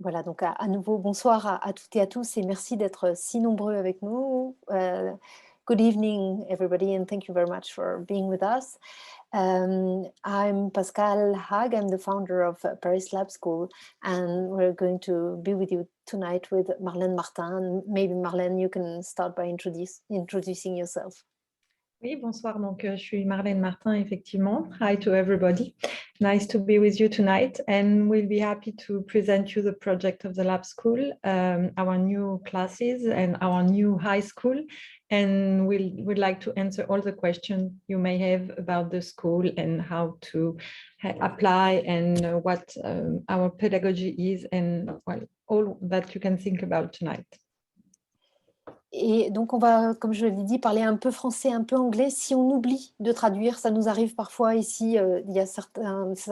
Voilà, donc à nouveau, bonsoir à toutes et à tous et merci d'être si nombreux avec nous. Good evening, everybody, and thank you very much for being with us. I'm Pascal Haag. I'm the founder of Paris Lab School, and we're going to be with you tonight with Marlène Martin. Maybe Marlène, you can start by introducing yourself. Oui, bonsoir. Donc, je suis Marlène Martin, effectivement. Hi to everybody. Nice to be with you tonight. And we'll be happy to present you the project of the Lab School, our new classes and our new high school. And we'd like to answer all the questions you may have about the school and how to apply and what our pedagogy is and well, all that you can think about tonight. Et donc, on va, comme je l'ai dit, parler un peu français, un peu anglais. Si on oublie de traduire, ça nous arrive parfois ici. Il y a ça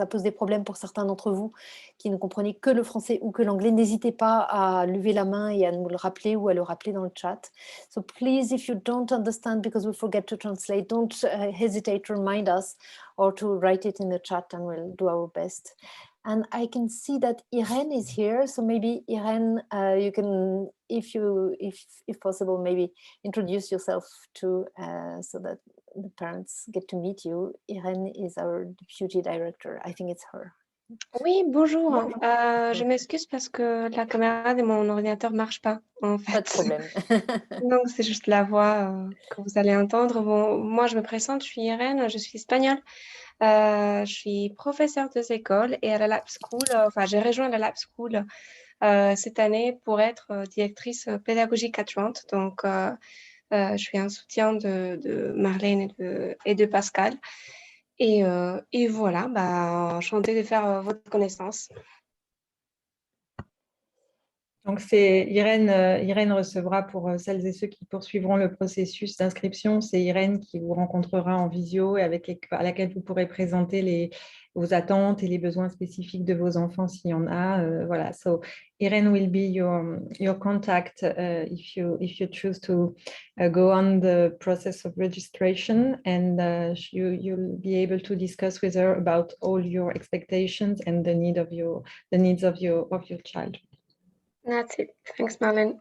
pose des problèmes pour certains d'entre vous qui ne comprenez que le français ou que l'anglais. N'hésitez pas à lever la main et à nous le rappeler ou à le rappeler dans le chat. So please, if you don't understand because we forget to translate, don't hesitate to remind us or to write it in the chat and we'll do our best. And I can see that Irene is here. So maybe Irene, you can, if possible, maybe introduce yourself to so that the parents get to meet you. Irene is our deputy director. I think it's her. Oui, bonjour. Je m'excuse parce que la caméra de mon ordinateur marche pas, en fait. Pas de problème. Donc, c'est juste la voix que vous allez entendre. Bon, moi, je me présente, je suis Irène, je suis espagnole. Je suis professeure des écoles et à la Lab School, j'ai rejoint la Lab School cette année pour être directrice pédagogique adjointe. Donc, je suis un soutien de Marlène et de Pascal. Et voilà, enchantée de faire votre connaissance. Donc, c'est Irène recevra pour celles et ceux qui poursuivront le processus d'inscription. C'est Irène qui vous rencontrera en visio et à laquelle vous pourrez présenter vos attentes et les besoins spécifiques de vos enfants s'il y en a. Voilà. So, Irène will be your contact if you choose to go on the process of registration, and you'll be able to discuss with her about all your expectations and the needs of your child. That's it. Thanks, Marlène.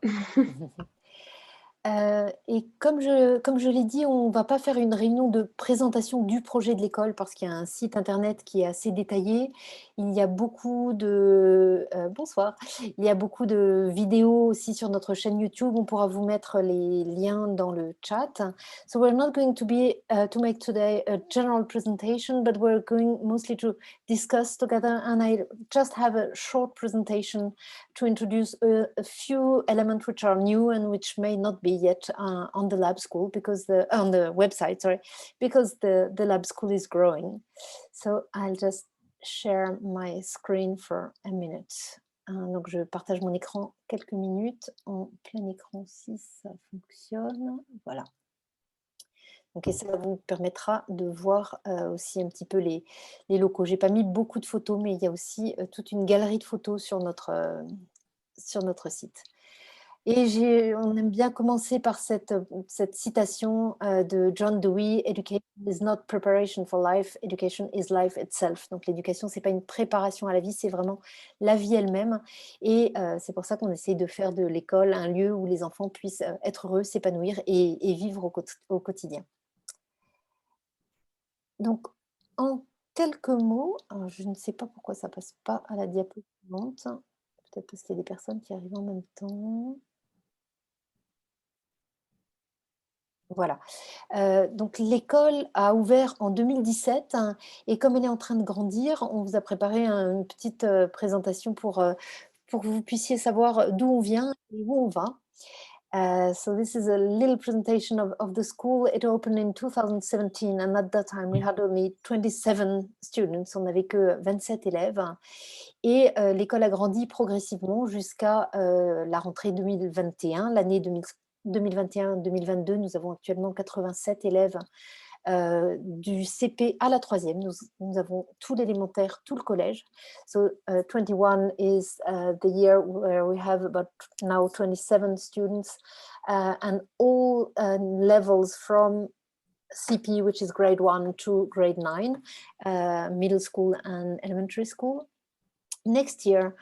Et comme je l'ai dit, on ne va pas faire une réunion de présentation du projet de l'école parce qu'il y a un site internet qui est assez détaillé. Il y a beaucoup de bonsoir. Il y a beaucoup de vidéos aussi sur notre chaîne YouTube. On pourra vous mettre les liens dans le chat. So we're not going to to make today a general presentation, but we're going mostly to discuss together. And I just have a short presentation to introduce a few elements which are new and which may not be yet on the lab school because on the website, sorry, because the lab school is growing. So I'll just share my screen for a minute. Donc je partage mon écran quelques minutes en plein écran si ça fonctionne. Voilà. Donc, et ça vous permettra de voir aussi un petit peu les locaux. J'ai pas mis beaucoup de photos, mais il y a aussi toute une galerie de photos sur notre site. Et on aime bien commencer par cette citation de John Dewey: Education is not preparation for life, education is life itself. Donc l'éducation, c'est pas une préparation à la vie, c'est vraiment la vie elle-même. Et c'est pour ça qu'on essaye de faire de l'école un lieu où les enfants puissent être heureux, s'épanouir et vivre au quotidien. Donc, en quelques mots, je ne sais pas pourquoi ça passe pas à la diapo suivante. Peut-être parce qu'il y a des personnes qui arrivent en même temps. Voilà. Donc l'école a ouvert en 2017 et comme elle est en train de grandir, on vous a préparé une petite présentation pour que vous puissiez savoir d'où on vient et où on va. So this is a little presentation of the school. It opened in 2017 and at that time we had only 27 students. On n'avait que 27 élèves et l'école a grandi progressivement jusqu'à la rentrée 2021, l'année 2021-2022. Nous avons actuellement 87 élèves du CP à la troisième. Nous avons tout l'élémentaire, tout le collège. So 21 is the year where we have about now 27 students and all levels from CP, which is grade 1 to grade 9, middle school and elementary school. Next year,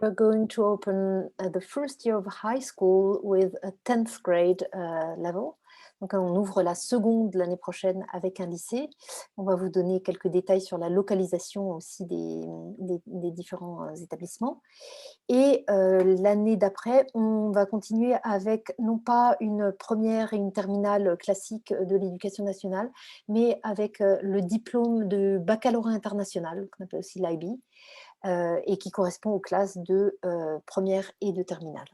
we're going to open the first year of high school with a 10th grade level. Donc, on ouvre la seconde l'année prochaine avec un lycée. On va vous donner quelques détails sur la localisation aussi des différents établissements. Et l'année d'après, on va continuer avec non pas une première et une terminale classique de l'éducation nationale, mais avec le diplôme de baccalauréat international, qu'on appelle aussi l'IB, et qui correspond aux classes de première et de terminale.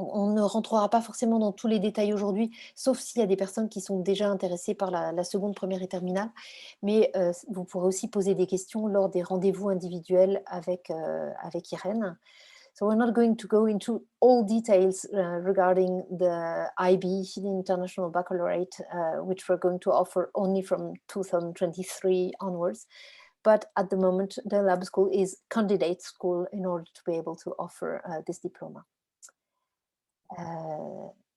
On ne rentrera pas forcément dans tous les détails aujourd'hui, sauf s'il y a des personnes qui sont déjà intéressées par la seconde, première et terminale. Mais vous pourrez aussi poser des questions lors des rendez-vous individuels avec Irène. So we're not going to go into all details regarding the IB, the International Baccalaureate, which we're going to offer only from 2023 onwards. But at the moment, the lab school is candidate school in order to be able to offer this diploma.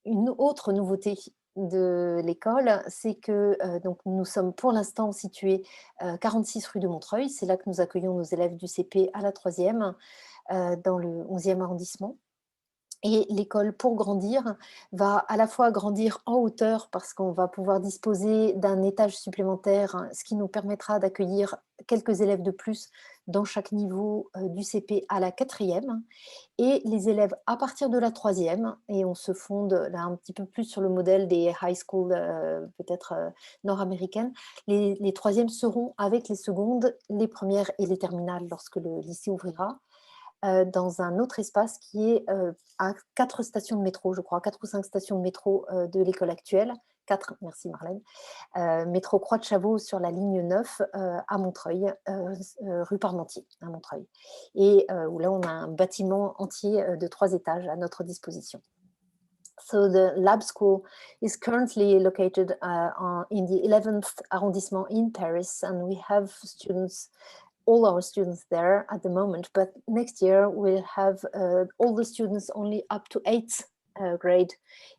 Une autre nouveauté de l'école, c'est que donc nous sommes pour l'instant situés 46 rue de Montreuil. C'est là que nous accueillons nos élèves du CP à la 3e, dans le 11e arrondissement. Et l'école, pour grandir, va à la fois grandir en hauteur parce qu'on va pouvoir disposer d'un étage supplémentaire, ce qui nous permettra d'accueillir quelques élèves de plus dans chaque niveau du CP à la 4e, et les élèves à partir de la 3e, et on se fonde là un petit peu plus sur le modèle des high school peut-être nord-américaines. Les 3e seront avec les secondes, les premières et les terminales lorsque le lycée ouvrira. Dans un autre espace qui est à 4 stations de métro, je crois, 4 ou 5 stations de métro de l'école actuelle. 4, merci Marlène. Métro Croix de Chavaux sur la ligne 9 à Montreuil, rue Parmentier à Montreuil. Et où là, on a un bâtiment entier de 3 étages à notre disposition. So the lab school is currently located in the 11th arrondissement in Paris, and we have all our students there at the moment, but next year we'll have all the students only up to 8th grade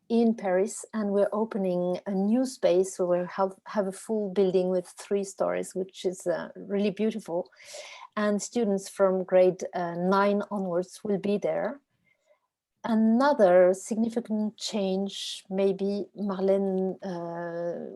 in Paris, and we're opening a new space, so we'll have a full building with 3 stories, which is really beautiful, and students from grade 9 onwards will be there. Another significant change, maybe Marlène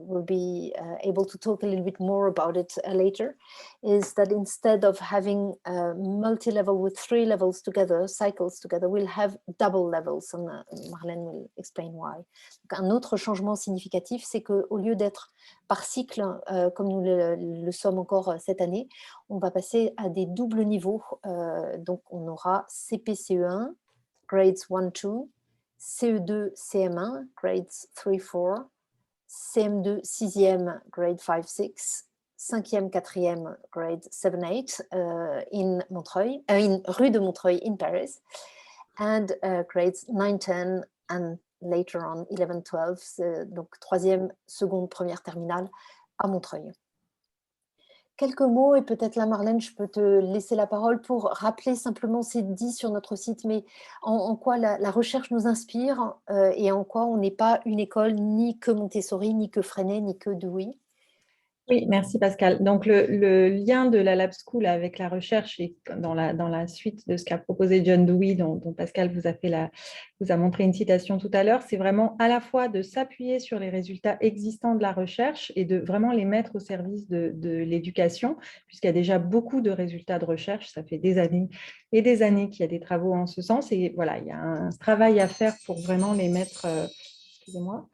will be able to talk a little bit more about it later, is that instead of having multi-level with 3 levels together, cycles together, we'll have double levels, and Marlène will explain why. Donc, un autre changement significatif, c'est qu'au lieu d'être par cycle, comme nous le sommes encore cette année, on va passer à des doubles niveaux. Donc on aura CP-CE1, grades 1-2, CE2, CM1, grades 3-4, CM2, 6e, grade 5-6, 5e, 4e, grade 7-8 in Montreuil, in rue de Montreuil in Paris, and grades 9-10 and later on 11-12, donc 3e, seconde, première terminale à Montreuil. Quelques mots, et peut-être là, Marlène, je peux te laisser la parole pour rappeler simplement, c'est dit sur notre site, mais en quoi la recherche nous inspire et en quoi on n'est pas une école ni que Montessori, ni que Freinet, ni que Dewey. Oui, merci Pascal. Donc, le lien de la Lab School avec la recherche et dans la suite de ce qu'a proposé John Dewey, dont Pascal vous a montré une citation tout à l'heure, c'est vraiment à la fois de s'appuyer sur les résultats existants de la recherche et de vraiment les mettre au service de l'éducation, puisqu'il y a déjà beaucoup de résultats de recherche. Ça fait des années et des années qu'il y a des travaux en ce sens. Et voilà, il y a un travail à faire pour vraiment les mettre... excusez-moi.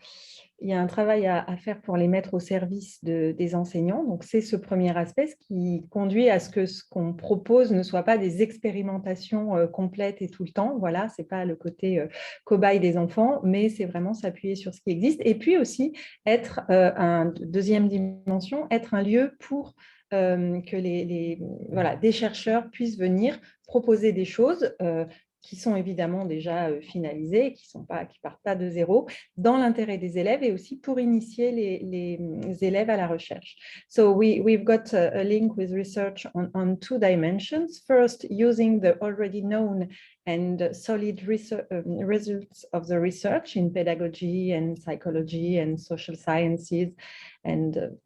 Il y a un travail à faire pour les mettre au service des enseignants. Donc, c'est ce premier aspect, ce qui conduit à ce que ce qu'on propose ne soit pas des expérimentations complètes et tout le temps. Voilà, ce n'est pas le côté cobaye des enfants, mais c'est vraiment s'appuyer sur ce qui existe. Et puis aussi, être deuxième dimension, être un lieu pour que des chercheurs puissent venir proposer des choses qui sont évidemment déjà finalisées, qui partent pas de zéro, dans l'intérêt des élèves et aussi pour initier les élèves à la recherche. So we've got a link with research on 2 dimensions. First, using the already known and solid results of the research in pedagogy and psychology and social sciences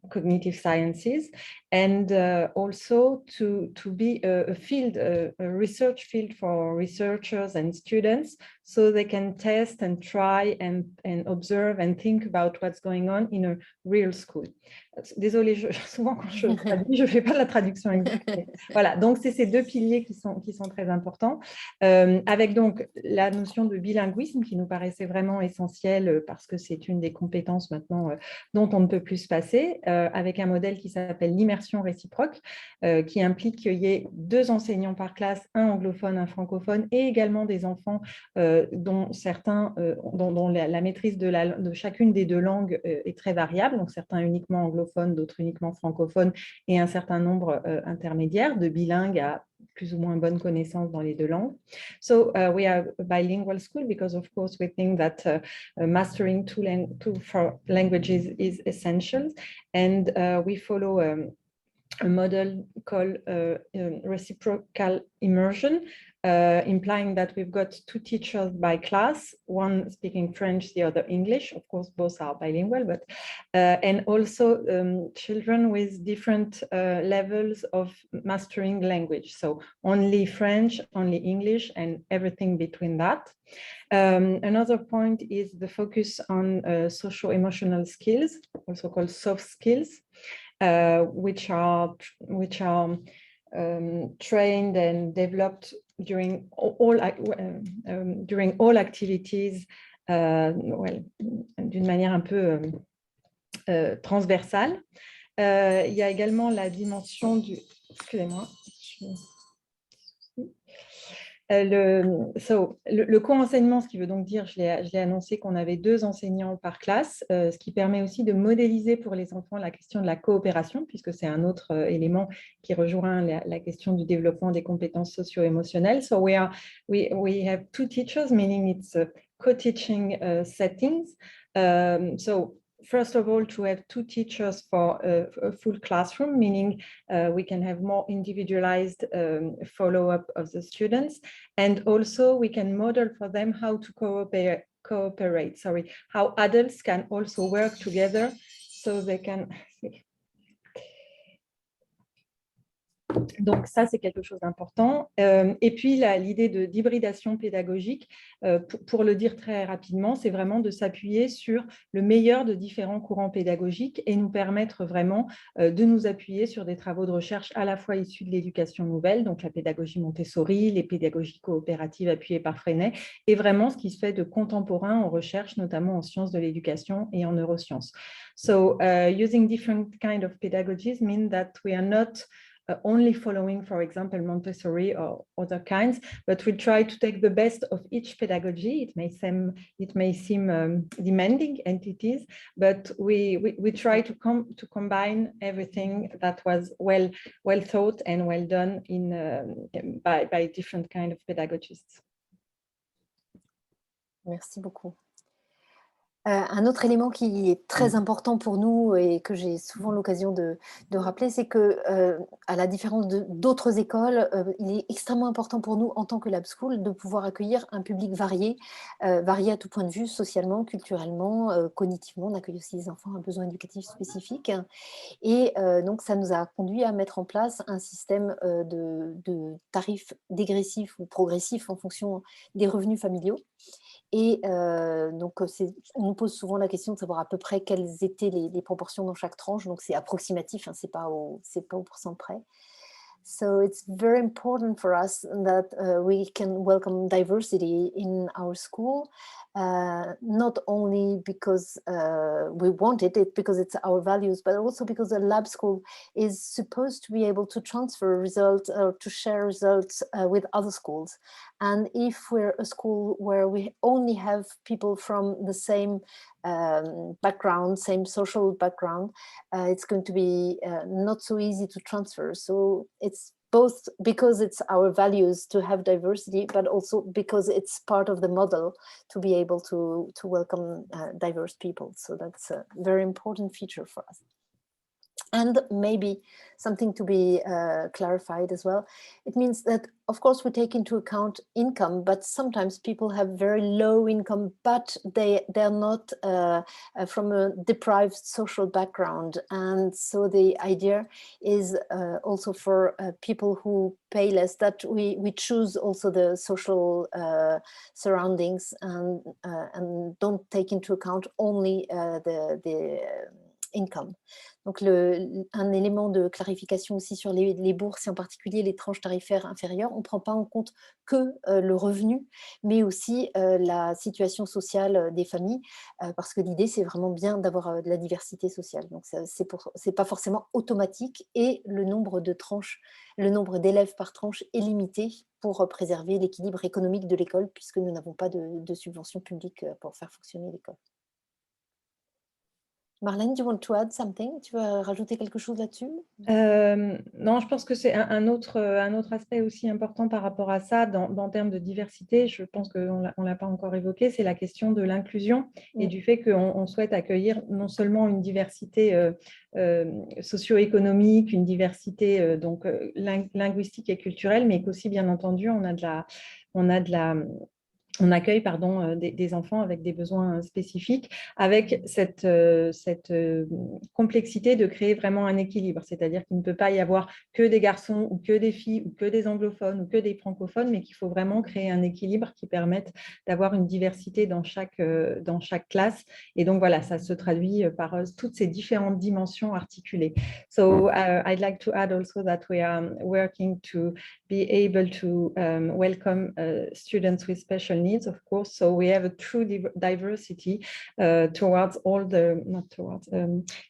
cognitive sciences, and also to be a field, a research field for researchers and students, so they can test and try and observe and think about what's going on in a real school. Désolée, souvent quand je traduis, je ne fais pas la traduction exacte. Voilà, donc c'est ces deux piliers qui sont très importants, avec donc la notion de bilinguisme qui nous paraissait vraiment essentielle parce que c'est une des compétences maintenant dont on ne peut plus se passer, avec un modèle qui s'appelle l'immersion réciproque, qui implique qu'il y ait 2 enseignants par classe, un anglophone, un francophone, et également des enfants dont certains, dont la maîtrise de chacune des 2 langues est très variable, donc certains uniquement anglophones, d'autres uniquement francophones, et un certain nombre intermédiaires, de bilingues à plus ou moins bonne connaissance dans les 2 langues. So we are a bilingual school because, of course, we think that mastering two languages is essential, and we follow a model called reciprocal immersion, implying that we've got 2 teachers by class, one speaking French, the other English. Of course, both are bilingual, but and also children with different levels of mastering language. So only French, only English, and everything between that. Another point is the focus on socio-emotional skills, also called soft skills, which are trained and developed during all activities, well, d'une manière un peu transversale. Il y a également la dimension du... Excusez-moi. Le co-enseignement, ce qui veut donc dire, je l'ai annoncé, qu'on avait 2 enseignants par classe, ce qui permet aussi de modéliser pour les enfants la question de la coopération, puisque c'est un autre élément qui rejoint la question du développement des compétences socio-émotionnelles. So we have 2 teachers, meaning it's co-teaching settings. So first of all, to have 2 teachers for a full classroom, meaning we can have more individualized follow-up of the students. And also we can model for them how to cooperate, how adults can also work together so they can... Donc ça, c'est quelque chose d'important. Et puis l'idée d'hybridation pédagogique, pour le dire très rapidement, c'est vraiment de s'appuyer sur le meilleur de différents courants pédagogiques et nous permettre vraiment de nous appuyer sur des travaux de recherche à la fois issus de l'éducation nouvelle, donc la pédagogie Montessori, les pédagogies coopératives appuyées par Freinet, et vraiment ce qui se fait de contemporain en recherche, notamment en sciences de l'éducation et en neurosciences. So using different kind of pedagogies mean that we are not only following, for example, Montessori or other kinds, but we try to take the best of each pedagogy. It may seem demanding, and it is, but we try to combine everything that was well thought and well done by different kind of pedagogists. Merci beaucoup. Un autre élément qui est très important pour nous et que j'ai souvent l'occasion de rappeler, c'est que, à la différence d'autres écoles, il est extrêmement important pour nous, en tant que Lab School, de pouvoir accueillir un public varié, varié à tout point de vue, socialement, culturellement, cognitivement. On accueille aussi des enfants à besoins éducatifs spécifiques. Et donc, ça nous a conduit à mettre en place un système de tarifs dégressifs ou progressifs en fonction des revenus familiaux. Et donc, on nous pose souvent la question de savoir à peu près quelles étaient les proportions dans chaque tranche. Donc, c'est approximatif, hein, c'est pas au pourcent près. So it's very important for us that we can welcome diversity in our school, not only because we want it, because it's our values, but also because a lab school is supposed to be able to transfer results or to share results with other schools. And if we're a school where we only have people from the same background, same social background, it's going to be not so easy to transfer. So it's both because it's our values to have diversity, but also because it's part of the model to be able to welcome diverse people. So that's a very important feature for us. And maybe something to be clarified as well. It means that, of course, we take into account income, but sometimes people have very low income, but they're not from a deprived social background. And so the idea is also for people who pay less, that we choose also the social surroundings and don't take into account only the income. Donc, un élément de clarification aussi sur les bourses et en particulier les tranches tarifaires inférieures. On ne prend pas en compte que le revenu, mais aussi la situation sociale des familles, parce que l'idée, c'est vraiment bien d'avoir de la diversité sociale. Donc, c'est pas forcément automatique et le nombre de tranches, le nombre d'élèves par tranche est limité pour préserver l'équilibre économique de l'école, puisque nous n'avons pas de subventions publiques pour faire fonctionner l'école. Marlène, do you want to add something? Tu veux rajouter quelque chose là-dessus? Non, je pense que c'est un autre aspect aussi important par rapport à ça, dans termes de diversité. Je pense qu'on ne l'a pas encore évoqué, c'est la question de l'inclusion et du fait qu'on souhaite accueillir non seulement une diversité socio-économique, une diversité linguistique et culturelle, mais qu'aussi, bien entendu, on accueille des enfants avec des besoins spécifiques, avec cette complexité de créer vraiment un équilibre. C'est-à-dire qu'il ne peut pas y avoir que des garçons ou que des filles ou que des anglophones ou que des francophones, mais qu'il faut vraiment créer un équilibre qui permette d'avoir une diversité dans chaque classe. Et donc, voilà, ça se traduit par toutes ces différentes dimensions articulées. So, I'd like to add also that we are working to be able to welcome students with special needs, of course. So we have a true diversity towards all the, not towards,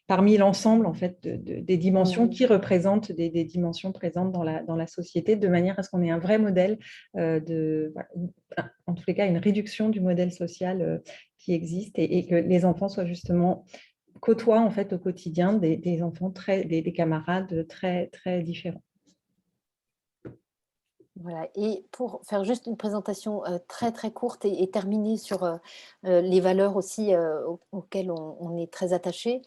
parmi l'ensemble en fait des dimensions qui représentent des dimensions présentes dans la société, de manière à ce qu'on ait un vrai modèle en tous les cas, une réduction du modèle social qui existe et que les enfants soient justement côtoient en fait au quotidien des enfants des camarades très, très différents. Voilà, et pour faire juste une présentation très très courte et terminer sur les valeurs aussi auxquelles on est très attaché,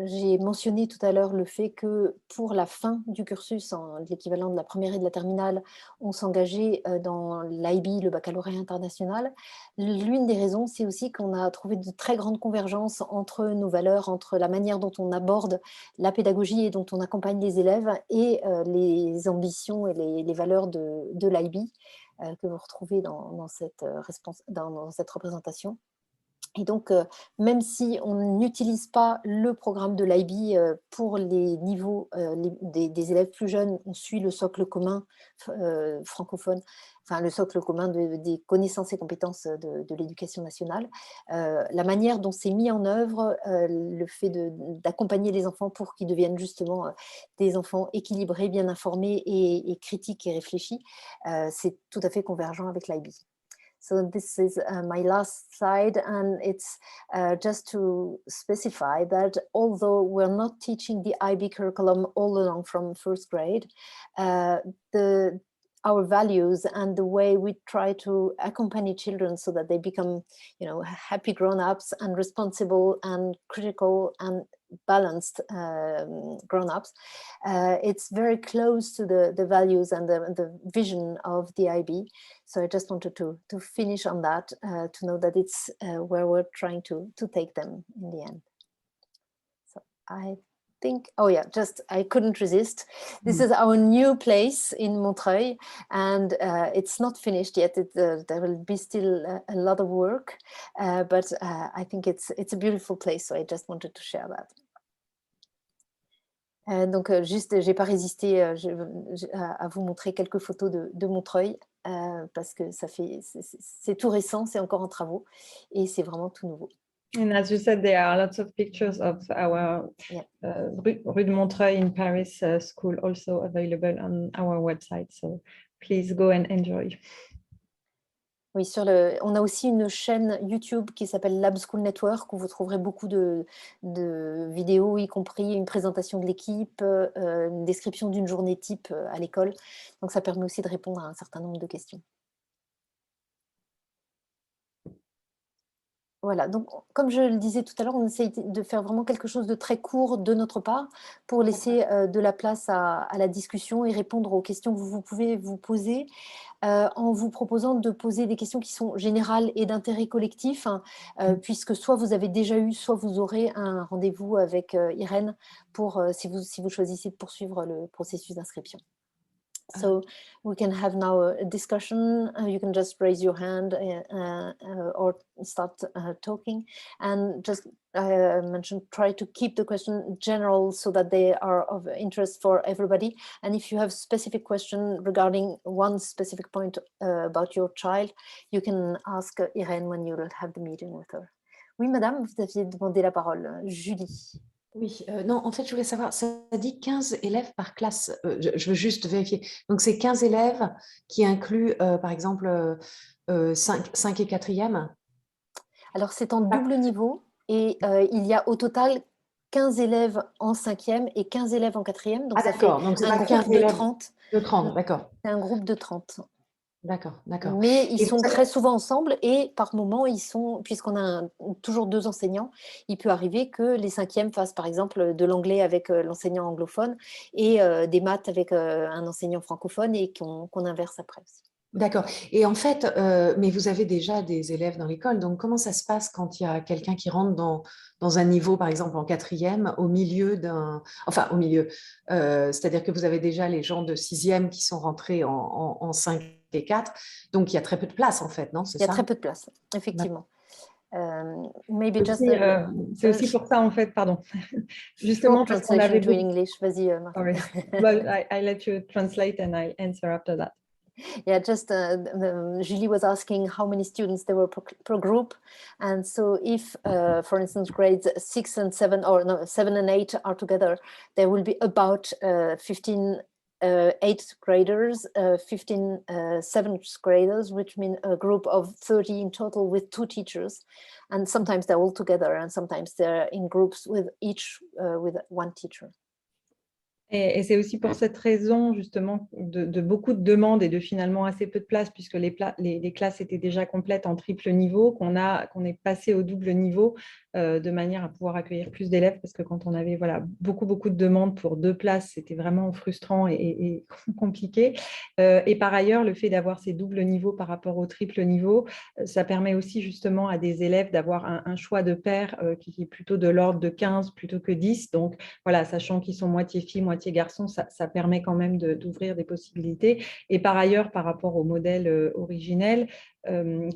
j'ai mentionné tout à l'heure le fait que pour la fin du cursus, l'équivalent de la première et de la terminale, on s'engageait dans l'IB, le baccalauréat international. L'une des raisons, c'est aussi qu'on a trouvé de très grandes convergences entre nos valeurs, entre la manière dont on aborde la pédagogie et dont on accompagne les élèves et les ambitions et les valeurs de l'IB que vous retrouvez dans cette représentation. Et donc, même si on n'utilise pas le programme de l'IB pour les niveaux des élèves plus jeunes, on suit le socle commun francophone, enfin le socle commun des connaissances et compétences de l'éducation nationale. La manière dont c'est mis en œuvre, le fait d'accompagner les enfants pour qu'ils deviennent justement des enfants équilibrés, bien informés et critiques et réfléchis, c'est tout à fait convergent avec l'IB. So this is my last slide, and it's just to specify that although we're not teaching the IB curriculum all along from first grade, our values and the way we try to accompany children so that they become, happy grown-ups and responsible and critical and balanced grown-ups, it's very close to the values and the vision of the IB. So I just wanted to finish on that, to know that it's where we're trying to take them in the end. So I think, I couldn't resist. This is our new place in Montreuil, and it's not finished yet. There will be still a lot of work, but I think it's a beautiful place, so I just wanted to share that. Donc, juste, j'ai pas résisté à vous montrer quelques photos de Montreuil, parce que c'est tout récent, c'est encore en travaux, et c'est vraiment tout nouveau. And as you said, there are lots of pictures of our Rue de Montreuil in Paris school also available on our website. So please go and enjoy. Oui, on a aussi une chaîne YouTube qui s'appelle Lab School Network, où vous trouverez beaucoup de vidéos, y compris une présentation de l'équipe, une description d'une journée type à l'école. Donc, ça permet aussi de répondre à un certain nombre de questions. Voilà, donc comme je le disais tout à l'heure, on essaye de faire vraiment quelque chose de très court de notre part pour laisser, de la place à la discussion et répondre aux questions que vous pouvez vous poser, en vous proposant de poser des questions qui sont générales et d'intérêt collectif, hein, puisque soit vous avez déjà eu, soit vous aurez un rendez-vous avec, Irène pour, si vous choisissez de poursuivre le processus d'inscription. So we can have now a discussion. You can just raise your hand or start talking, and just mention try to keep the question general so that they are of interest for everybody. And if you have specific question regarding one specific point about your child, you can ask Irène when you will have the meeting with her. Oui, madame, vous aviez demandé la parole. Julie. Oui, non, en fait, je voulais savoir, ça dit 15 élèves par classe. Je veux juste vérifier. Donc, c'est 15 élèves qui incluent, par exemple, 5 et 4e. Alors, c'est en double niveau et il y a au total 15 élèves en 5e et 15 élèves en 4e. Donc, Ah, ça fait d'accord. Donc, c'est un pas 15 groupe de élèves 30. de 30, d'accord. C'est un groupe de 30. D'accord, d'accord. Mais ils Et sont vous avez- très souvent ensemble et par moment, puisqu'on a toujours 2 enseignants, il peut arriver que les 5e fassent par exemple de l'anglais avec l'enseignant anglophone et des maths avec un enseignant francophone et qu'on inverse après aussi. D'accord. Et en fait, mais vous avez déjà des élèves dans l'école, donc comment ça se passe quand il y a quelqu'un qui rentre dans un niveau, par exemple en 4e, au milieu au milieu, c'est-à-dire que vous avez déjà les gens de 6e qui sont rentrés en 5 et 4, donc il y a très peu de place en fait, non? C'est Il y a ça? très peu de place, effectivement. Maybe just C'est aussi pour ça, en fait, pardon. Justement, short parce qu'on avait translation to beaucoup... English. Vas-y, Martin. Sorry. But I let you translate and I'll answer after that. Yeah, just Julie was asking how many students there were per group, and so if, for instance, grades 6 and 7, or no, 7 and 8 are together, there will be about 15 8th graders, 15 7th graders, which mean a group of 30 in total with 2 teachers, and sometimes they're all together, and sometimes they're in groups with each with 1 teacher. Et c'est aussi pour cette raison, justement, de beaucoup de demandes et de finalement assez peu de place, puisque les classes étaient déjà complètes en triple niveau, qu'on est passé au double niveau, de manière à pouvoir accueillir plus d'élèves, parce que quand on avait beaucoup de demandes pour 2 places, c'était vraiment frustrant et compliqué. Et par ailleurs, le fait d'avoir ces doubles niveaux par rapport au triple niveau, ça permet aussi justement à des élèves d'avoir un choix de paires qui est plutôt de l'ordre de 15 plutôt que 10. Donc voilà, sachant qu'ils sont moitié filles, moitié garçons, ça permet quand même d'ouvrir des possibilités. Et par ailleurs, par rapport au modèle originel,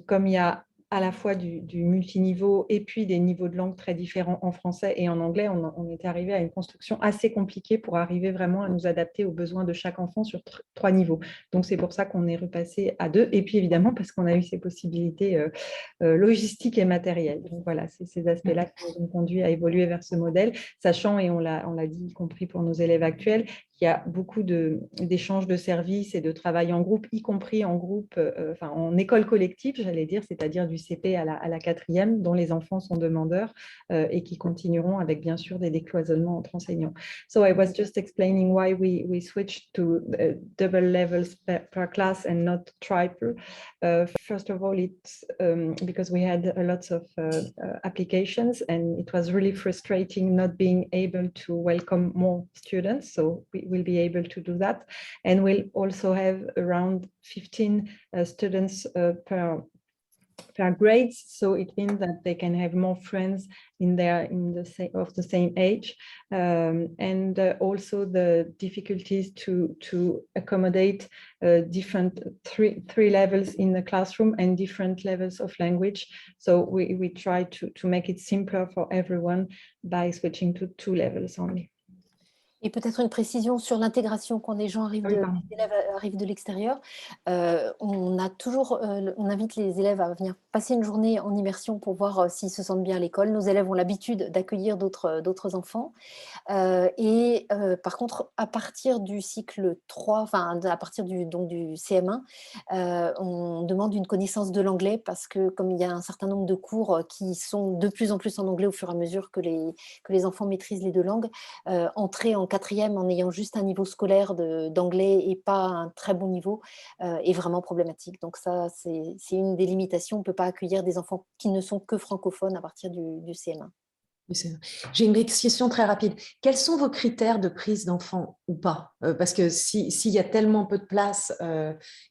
comme il y a à la fois du multiniveau et puis des niveaux de langue très différents en français et en anglais, on était arrivé à une construction assez compliquée pour arriver vraiment à nous adapter aux besoins de chaque enfant sur 3 niveaux. Donc, c'est pour ça qu'on est repassé à 2. Et puis, évidemment, parce qu'on a eu ces possibilités logistiques et matérielles. Donc, voilà, c'est ces aspects-là qui nous ont conduit à évoluer vers ce modèle, sachant, et on l'a dit, y compris pour nos élèves actuels, qu'il y a beaucoup d'échanges de services et de travail en groupe, y compris en groupe, en école collective, j'allais dire, c'est-à-dire du CP à la 4e, dont les enfants sont demandeurs et qui continueront avec bien sûr des décloisonnements entre enseignants. So I was just explaining why we switched to double levels per class and not triple. First of all, it's because we had a lot of applications and it was really frustrating not being able to welcome more students. So we will be able to do that. And we'll also have around 15 students per grades, so it means that they can have more friends of the same age, and also the difficulties to accommodate different three levels in the classroom and different levels of language. So we try to make it simpler for everyone by switching to 2 levels only. Et peut-être une précision sur l'intégration quand les gens arrivent, les élèves arrivent de l'extérieur. On invite les élèves à venir passer une journée en immersion pour voir s'ils se sentent bien à l'école. Nos élèves ont l'habitude d'accueillir d'autres enfants. Par contre, à partir du cycle 3, enfin à partir du CM1, on demande une connaissance de l'anglais parce que comme il y a un certain nombre de cours qui sont de plus en plus en anglais au fur et à mesure que les enfants maîtrisent les 2 langues, entrer en quatrième en ayant juste un niveau scolaire d'anglais et pas un très bon niveau est vraiment problématique. Donc ça, c'est une des limitations. On ne peut pas accueillir des enfants qui ne sont que francophones à partir du CM1. J'ai une question très rapide. Quels sont vos critères de prise d'enfant ou pas? Parce que s'il y a tellement peu de place,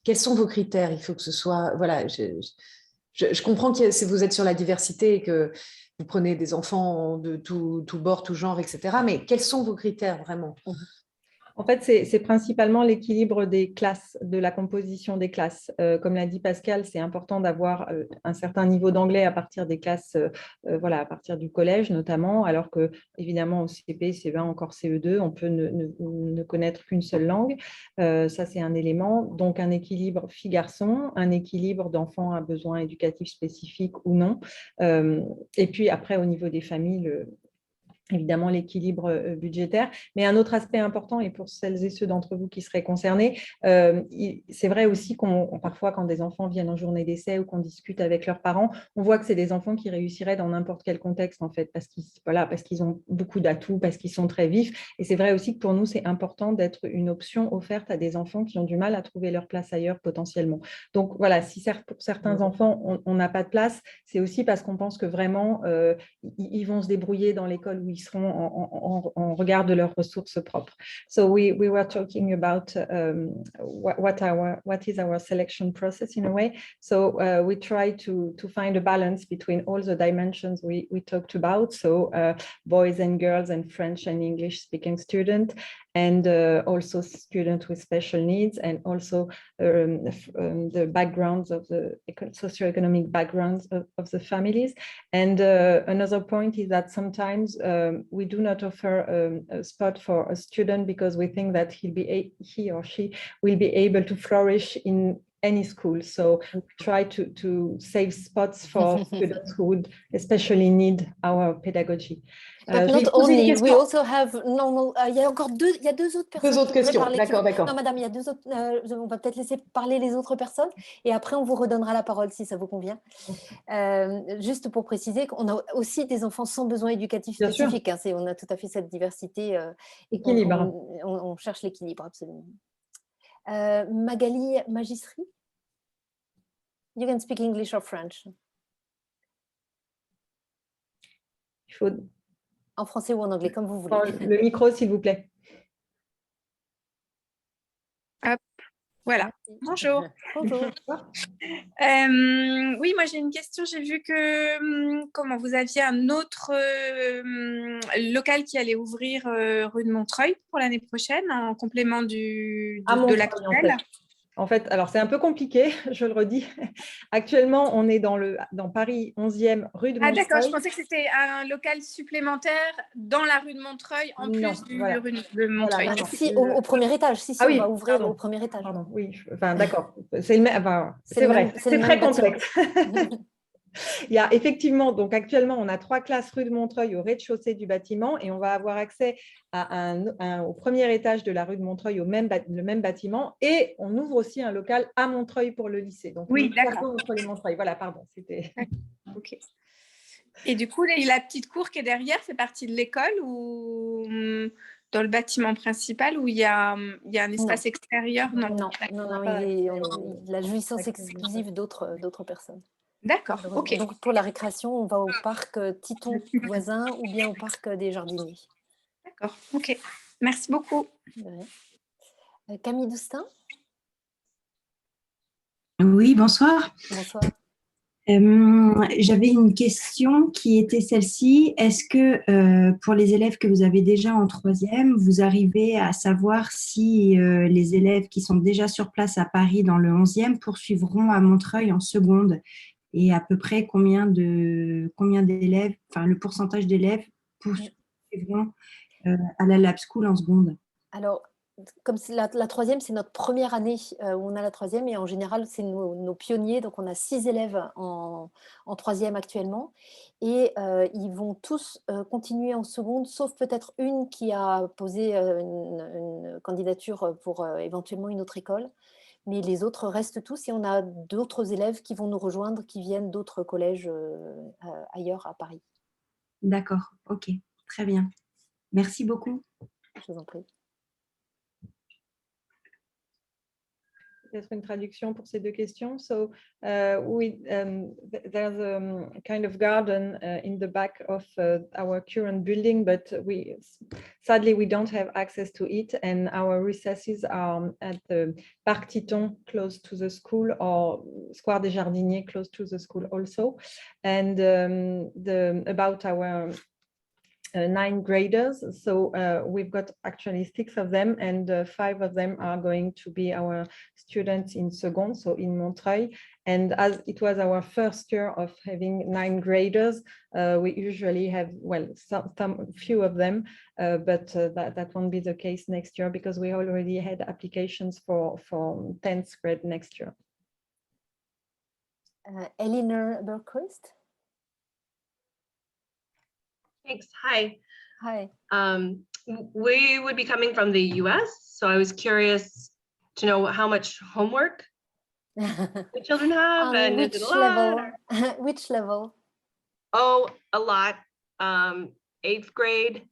quels sont vos critères? Il faut que ce soit… Voilà, je comprends que vous êtes sur la diversité et que vous prenez des enfants de tout bord, tout genre, etc. Mais quels sont vos critères vraiment? En fait, c'est principalement l'équilibre des classes, de la composition des classes. Comme l'a dit Pascal, c'est important d'avoir un certain niveau d'anglais à partir des classes, voilà, à partir du collège notamment, alors que évidemment au CP, CE1, encore CE2, on peut ne connaître qu'une seule langue. Ça, c'est un élément. Donc, un équilibre filles-garçons, un équilibre d'enfants à besoins éducatifs spécifiques ou non. Et puis après, au niveau des familles, évidemment l'équilibre budgétaire. Mais un autre aspect important, et pour celles et ceux d'entre vous qui seraient concernés, c'est vrai aussi parfois quand des enfants viennent en journée d'essai ou qu'on discute avec leurs parents, on voit que c'est des enfants qui réussiraient dans n'importe quel contexte en fait, parce qu'ils ont beaucoup d'atouts, parce qu'ils sont très vifs. Et c'est vrai aussi que pour nous, c'est important d'être une option offerte à des enfants qui ont du mal à trouver leur place ailleurs potentiellement. Donc voilà, si pour certains enfants, on n'a pas de place, c'est aussi parce qu'on pense que vraiment, ils vont se débrouiller dans l'école où ils seront en regard de leurs ressources propres. So we were talking about what is our selection process in a way. So we try to find a balance between all the dimensions we talked about. So boys and girls and French and English speaking students, and also students with special needs, and also the backgrounds of the socioeconomic backgrounds of the families. And another point is that sometimes we do not offer a spot for a student because we think that he or she will be able to flourish in any school. So try to save spots for students who would especially need our pedagogy. But not only, we also have normal. Il y a encore deux autres personnes. Deux autres questions, d'accord. Non, madame, il y a deux autres. On va peut-être laisser parler les autres personnes et après on vous redonnera la parole si ça vous convient. Juste pour préciser qu'on a aussi des enfants sans besoins éducatifs spécifiques. Hein, on a tout à fait cette diversité. Équilibre. On cherche l'équilibre, absolument. Magali Magistri, you can speak English or French. Il faut… En français ou en anglais, comme vous voulez. Le micro, s'il vous plaît. Hop, voilà. Bonjour. Bonjour. Oui, moi j'ai une question. J'ai vu que comment vous aviez un autre local qui allait ouvrir rue de Montreuil pour l'année prochaine en complément de l'actuel. En fait, alors c'est un peu compliqué, je le redis. Actuellement, on est dans Paris 11e rue de Montreuil. Ah d'accord, je pensais que c'était un local supplémentaire dans la rue de Montreuil en plus du rue de Montreuil. Voilà, si, au premier étage, si on va ouvrir au premier étage. Pardon, oui, enfin d'accord, c'est vrai, c'est très complexe. Il y a effectivement, donc actuellement, on a 3 classes rue de Montreuil au rez-de-chaussée du bâtiment et on va avoir accès au premier étage de la rue de Montreuil, le même bâtiment, et on ouvre aussi un local à Montreuil pour le lycée. Donc, oui, d'accord. Entre les Montreuil. Voilà, pardon. Ok. Et du coup, la petite cour qui est derrière fait partie de l'école ou dans le bâtiment principal où il y a un espace extérieur? Non, la jouissance exclusive d'autres personnes. D'accord, ok. Donc pour la récréation, on va au parc Titon voisin ou bien au parc des Jardiniers. D'accord, ok. Merci beaucoup. Camille Doustin? Oui, bonsoir. Bonsoir. J'avais une question qui était celle-ci. Est-ce que pour les élèves que vous avez déjà en 3e, vous arrivez à savoir si les élèves qui sont déjà sur place à Paris dans le 11e poursuivront à Montreuil en seconde? Et à peu près combien d'élèves, enfin le pourcentage d'élèves poursuivront à la Lab School en seconde? Alors, comme la 3e, c'est notre première année où on a la 3e et en général, c'est nos pionniers. Donc, on a 6 élèves en 3e actuellement et ils vont tous continuer en seconde, sauf peut-être une qui a posé une candidature pour éventuellement une autre école. Mais les autres restent tous et on a d'autres élèves qui vont nous rejoindre, qui viennent d'autres collèges ailleurs à Paris. D'accord, ok, très bien. Merci beaucoup. je vous en prie. Peut-être une traduction pour ces deux questions. So there's a kind of garden in the back of our current building, but sadly we don't have access to it, and our recesses are at the Parc Titon, close to the school, or Square des Jardiniers, close to the school also. And about our 9 graders. So we've got actually 6 of them, and 5 of them are going to be our students in second, so in Montreuil. And as it was our first year of having 9 graders, we usually have, well, few of them, but that won't be the case next year because we already had applications for 10th grade next year. Elinor Berquist. Thanks. Hi. Hi. We would be coming from the US, so I was curious to know how much homework the children have, and which is it a lot? level? Which level? Oh, a lot. 8th grade,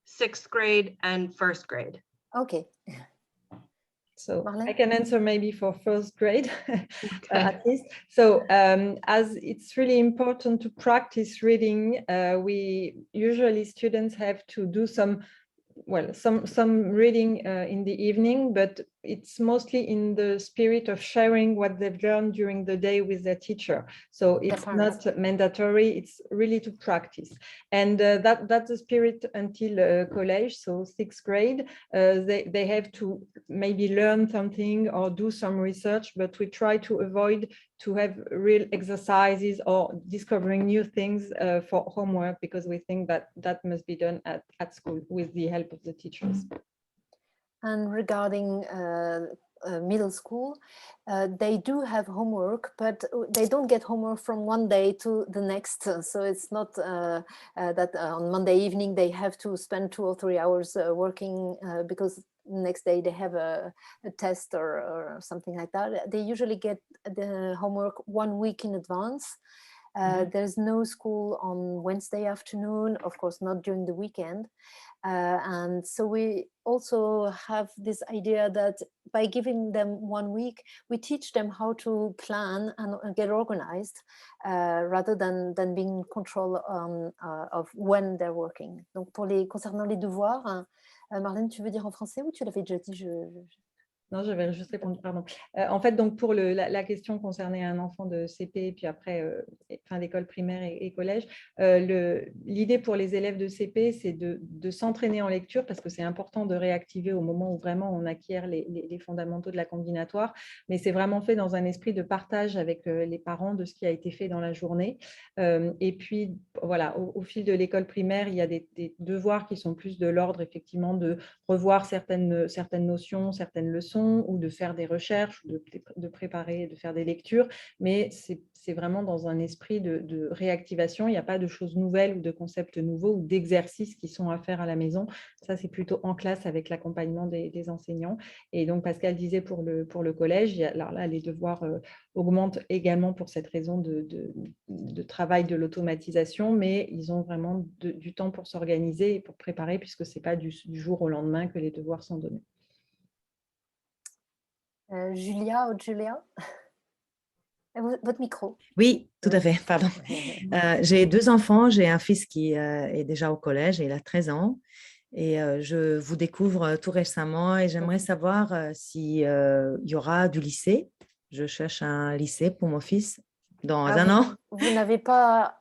6th grade, and 1st grade. Okay. So Marlène? I can answer maybe for 1st grade at least. So as it's really important to practice reading, students have to do some reading in the evening, but it's mostly in the spirit of sharing what they've learned during the day with their teacher. So it's not mandatory, it's really to practice. And that's the spirit until college, so 6th grade. They have to maybe learn something or do some research, but we try to avoid to have real exercises or discovering new things for homework, because we think that must be done at school with the help of the teachers. And regarding middle school, they do have homework, but they don't get homework from one day to the next. So it's not that on Monday evening they have to spend 2 or 3 hours working because next day they have a test or something like that. They usually get the homework 1 week in advance. There's no school on Wednesday afternoon, of course not during the weekend. And so we also have this idea that by giving them 1 week, we teach them how to plan and get organized rather than being in control of when they're working. Donc concernant les devoirs, Marlène, tu veux dire en français ou tu l'avais déjà dit? Non, je vais juste répondre, pardon. En fait, donc pour la question concernait un enfant de CP et puis après fin d'école primaire et collège, l'idée pour les élèves de CP, c'est de s'entraîner en lecture parce que c'est important de réactiver au moment où vraiment on acquiert les fondamentaux de la combinatoire, mais c'est vraiment fait dans un esprit de partage avec les parents de ce qui a été fait dans la journée. Et puis, voilà, au fil de l'école primaire, il y a des devoirs qui sont plus de l'ordre, effectivement, de revoir certaines notions, certaines leçons, ou de faire des recherches, de préparer, de faire des lectures, mais c'est vraiment dans un esprit de réactivation. Il n'y a pas de choses nouvelles ou de concepts nouveaux ou d'exercices qui sont à faire à la maison. Ça, c'est plutôt en classe avec l'accompagnement des enseignants. Et donc, Pascal disait pour le collège, alors là, les devoirs augmentent également pour cette raison de travail de l'automatisation, mais ils ont vraiment du temps pour s'organiser et pour préparer, puisque ce n'est pas du jour au lendemain que les devoirs sont donnés. Julia, votre micro. Oui, tout à fait, pardon. J'ai 2 enfants, j'ai un fils qui est déjà au collège et il a 13 ans. Et je vous découvre tout récemment et j'aimerais savoir s'il y aura du lycée. Je cherche un lycée pour mon fils dans un an. Vous n'avez pas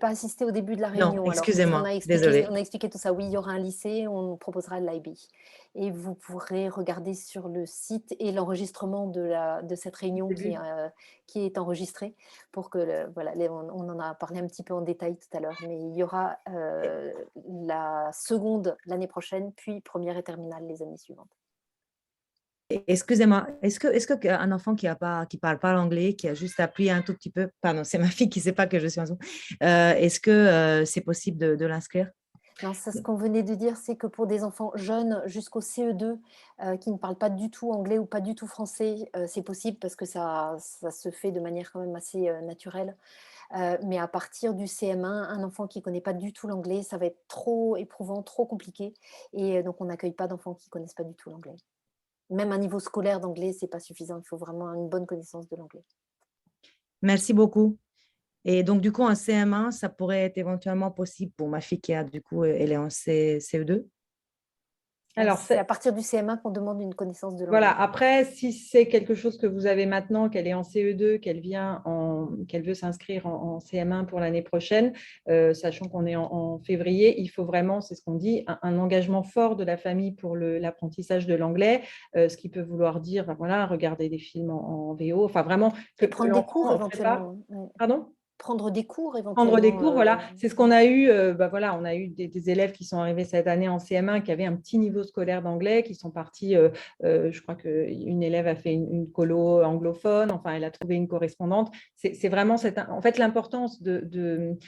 assisté au début de la réunion. Non, excusez-moi, désolée. On a expliqué tout ça. Oui, il y aura un lycée, on proposera l'IB. Et vous pourrez regarder sur le site et l'enregistrement de cette réunion qui est enregistrée pour que, voilà, on en a parlé un petit peu en détail tout à l'heure, mais il y aura la seconde l'année prochaine, puis première et terminale les années suivantes. Excusez-moi, est-ce qu'un enfant qui parle pas l'anglais, qui a juste appris un tout petit peu, pardon, c'est ma fille qui ne sait pas que je suis en Zoom, est-ce que c'est possible de l'inscrire? Non, ça, ce qu'on venait de dire, c'est que pour des enfants jeunes jusqu'au CE2 qui ne parlent pas du tout anglais ou pas du tout français, c'est possible parce que ça se fait de manière quand même assez naturelle. Mais à partir du CM1, un enfant qui ne connaît pas du tout l'anglais, ça va être trop éprouvant, trop compliqué. Et donc, on n'accueille pas d'enfants qui ne connaissent pas du tout l'anglais. Même un niveau scolaire d'anglais, ce n'est pas suffisant. Il faut vraiment une bonne connaissance de l'anglais. Merci beaucoup. Et donc, du coup, en CM1, ça pourrait être éventuellement possible pour ma fille qui a, du coup, elle est en CE2. Alors, c'est à partir du CM1 qu'on demande une connaissance de l'anglais. Voilà, après, si c'est quelque chose que vous avez maintenant, qu'elle est en CE2, qu'elle veut s'inscrire en CM1 pour l'année prochaine, sachant qu'on est en février, il faut vraiment, c'est ce qu'on dit, un engagement fort de la famille pour l'apprentissage de l'anglais, ce qui peut vouloir dire, voilà, regarder des films en VO, enfin vraiment… Prendre des cours éventuellement. Pardon ? Prendre des cours éventuellement. Prendre des cours, voilà. C'est ce qu'on a eu. Voilà, on a eu des élèves qui sont arrivés cette année en CM1 qui avaient un petit niveau scolaire d'anglais, qui sont partis. Je crois qu'une élève a fait une colo anglophone. Enfin, elle a trouvé une correspondante. C'est vraiment en fait l'importance de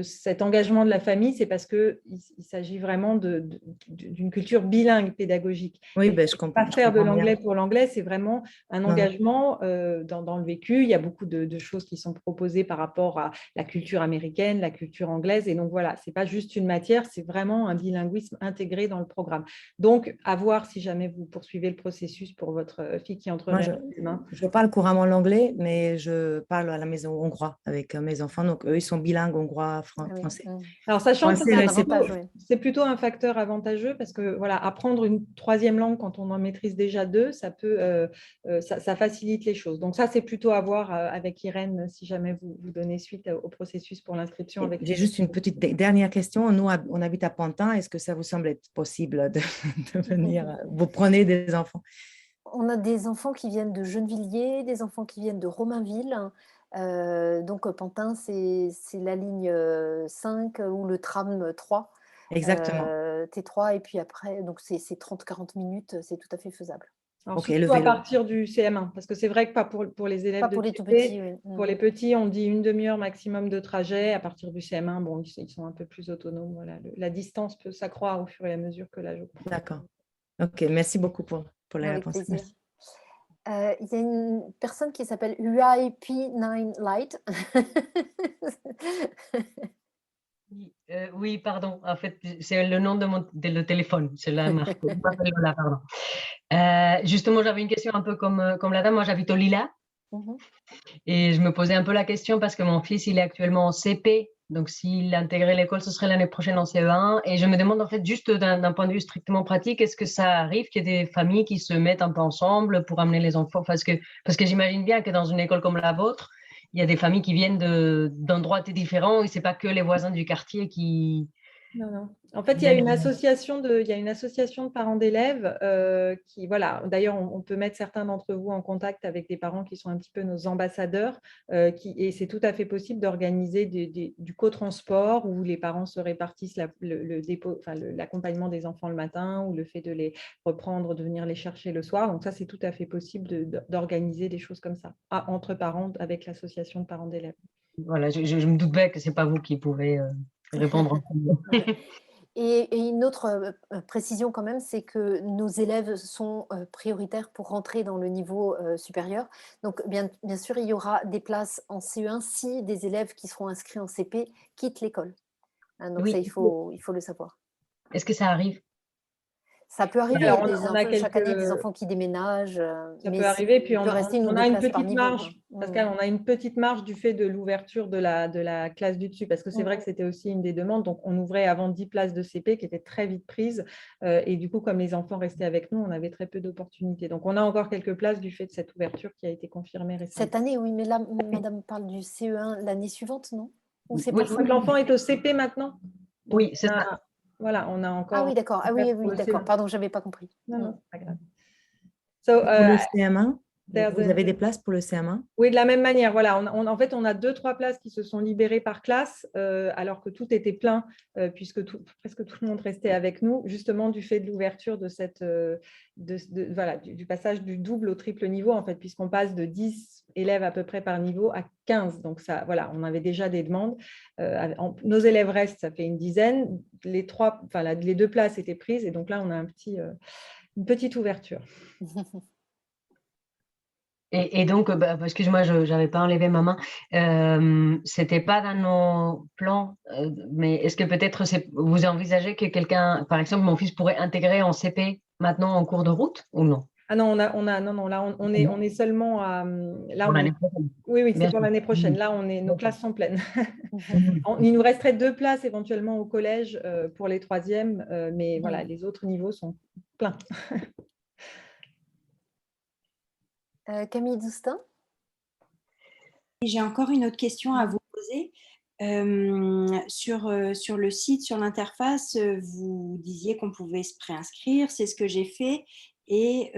cet engagement de la famille, c'est parce qu'il s'agit vraiment d'une culture bilingue pédagogique. Oui, ben, je comprends. Pas faire de l'anglais pour l'anglais, c'est vraiment un engagement dans le vécu. Il y a beaucoup de choses qui sont proposées par rapport à la culture américaine, la culture anglaise. Et donc, voilà, ce n'est pas juste une matière, c'est vraiment un bilinguisme intégré dans le programme. Donc, à voir si jamais vous poursuivez le processus pour votre fille qui entrerait en CM1. Je parle couramment l'anglais, mais je parle à la maison hongrois avec mes enfants. Donc, eux, ils sont bilingues hongrois, français. Alors, sachant que c'est plutôt un facteur avantageux parce que, voilà, apprendre une troisième langue quand on en maîtrise déjà deux, ça facilite les choses. Donc, ça, c'est plutôt à voir avec Irène si jamais vous donnez suite au processus pour l'inscription. J'ai juste une petite dernière question. Nous, on habite à Pantin. Est-ce que ça vous semble être possible de venir? Vous prenez des enfants? On a des enfants qui viennent de Gennevilliers, des enfants qui viennent de Romainville. Donc, Pantin, c'est la ligne 5 ou le tram 3. Exactement. T3, et puis après, donc c'est 30-40 minutes, c'est tout à fait faisable. Alors, surtout à partir du CM1, parce que c'est vrai que pas pour les élèves pour les CP, tout petits. Oui. Pour les petits, on dit une demi-heure maximum de trajet. À partir du CM1, bon, ils sont un peu plus autonomes. Voilà. La distance peut s'accroître au fur et à mesure que l'âge augmente. D'accord. OK, merci beaucoup pour la réponse. Il y a une personne qui s'appelle UIP9 Light. Oui, pardon. En fait, c'est le nom de le téléphone. C'est la marque. Je m'appelle Lola, pardon. Justement, j'avais une question un peu comme la dame. Moi, j'habite au Lila. Et je me posais un peu la question parce que mon fils, il est actuellement en CP. Donc, s'il intégrait l'école, ce serait l'année prochaine en CE1. Et je me demande, en fait, juste d'un point de vue strictement pratique, est-ce que ça arrive qu'il y ait des familles qui se mettent un peu ensemble pour amener les enfants? Parce que j'imagine bien que dans une école comme la vôtre, il y a des familles qui viennent d'endroits différents et ce n'est pas que les voisins du quartier qui… Non. En fait, il y a une association de parents d'élèves qui, voilà, d'ailleurs, on peut mettre certains d'entre vous en contact avec des parents qui sont un petit peu nos ambassadeurs et c'est tout à fait possible d'organiser du co-transport où les parents se répartissent l'accompagnement des enfants le matin ou le fait de les reprendre, de venir les chercher le soir. Donc ça, c'est tout à fait possible d'organiser des choses comme ça entre parents avec l'association de parents d'élèves. Voilà, je me doute bien que ce n'est pas vous qui pouvez… répondre. Et une autre précision quand même, c'est que nos élèves sont prioritaires pour rentrer dans le niveau supérieur. Donc, bien sûr, il y aura des places en CE1 si des élèves qui seront inscrits en CP quittent l'école. Donc, oui. Ça, il faut le savoir. Est-ce que ça arrive? Ça peut arriver. Alors, chaque année, des enfants qui déménagent. Ça peut arriver. Puis, on a une petite marge. Pascal, on a une petite marge du fait de l'ouverture de la classe du dessus. Parce que c'est vrai que c'était aussi une des demandes. Donc, on ouvrait avant 10 places de CP qui étaient très vite prises. Et du coup, comme les enfants restaient avec nous, on avait très peu d'opportunités. Donc, on a encore quelques places du fait de cette ouverture qui a été confirmée récemment. Cette année, oui. Mais là, madame parle du CE1 l'année suivante, non? Ou c'est l'enfant est au CP maintenant. Oui, c'est ça. Voilà, on a encore… Ah oui, d'accord. Pardon, je n'avais pas compris. Non, c'est pas grave. Pour le CM1, Vous avez des places pour le CM1? Oui, de la même manière. Voilà, en fait, on a 2-3 places qui se sont libérées par classe, alors que tout était plein, puisque presque tout le monde restait avec nous, justement du fait de l'ouverture de voilà, du passage du double au triple niveau, en fait, puisqu'on passe de 10 élèves à peu près par niveau à 15. Donc, ça, voilà, on avait déjà des demandes. Nos élèves restent, ça fait une dizaine. Les 2 places étaient prises, et donc là, on a une petite ouverture. Et donc, excuse-moi, je n'avais pas enlevé ma main. C'était pas dans nos plans, mais est-ce que peut-être vous envisagez que quelqu'un, par exemple, mon fils pourrait intégrer en CP maintenant en cours de route ou non? Ah non, non, là, on est seulement à… Là, Pour l'année prochaine. Oui, c'est pour l'année prochaine. Là, nos classes sont pleines. Il nous resterait 2 places éventuellement au collège pour les 3e, mais voilà, les autres niveaux sont pleins. Camille Doustin? J'ai encore une autre question à vous poser. Sur le site, sur l'interface, vous disiez qu'on pouvait se préinscrire, c'est ce que j'ai fait. Et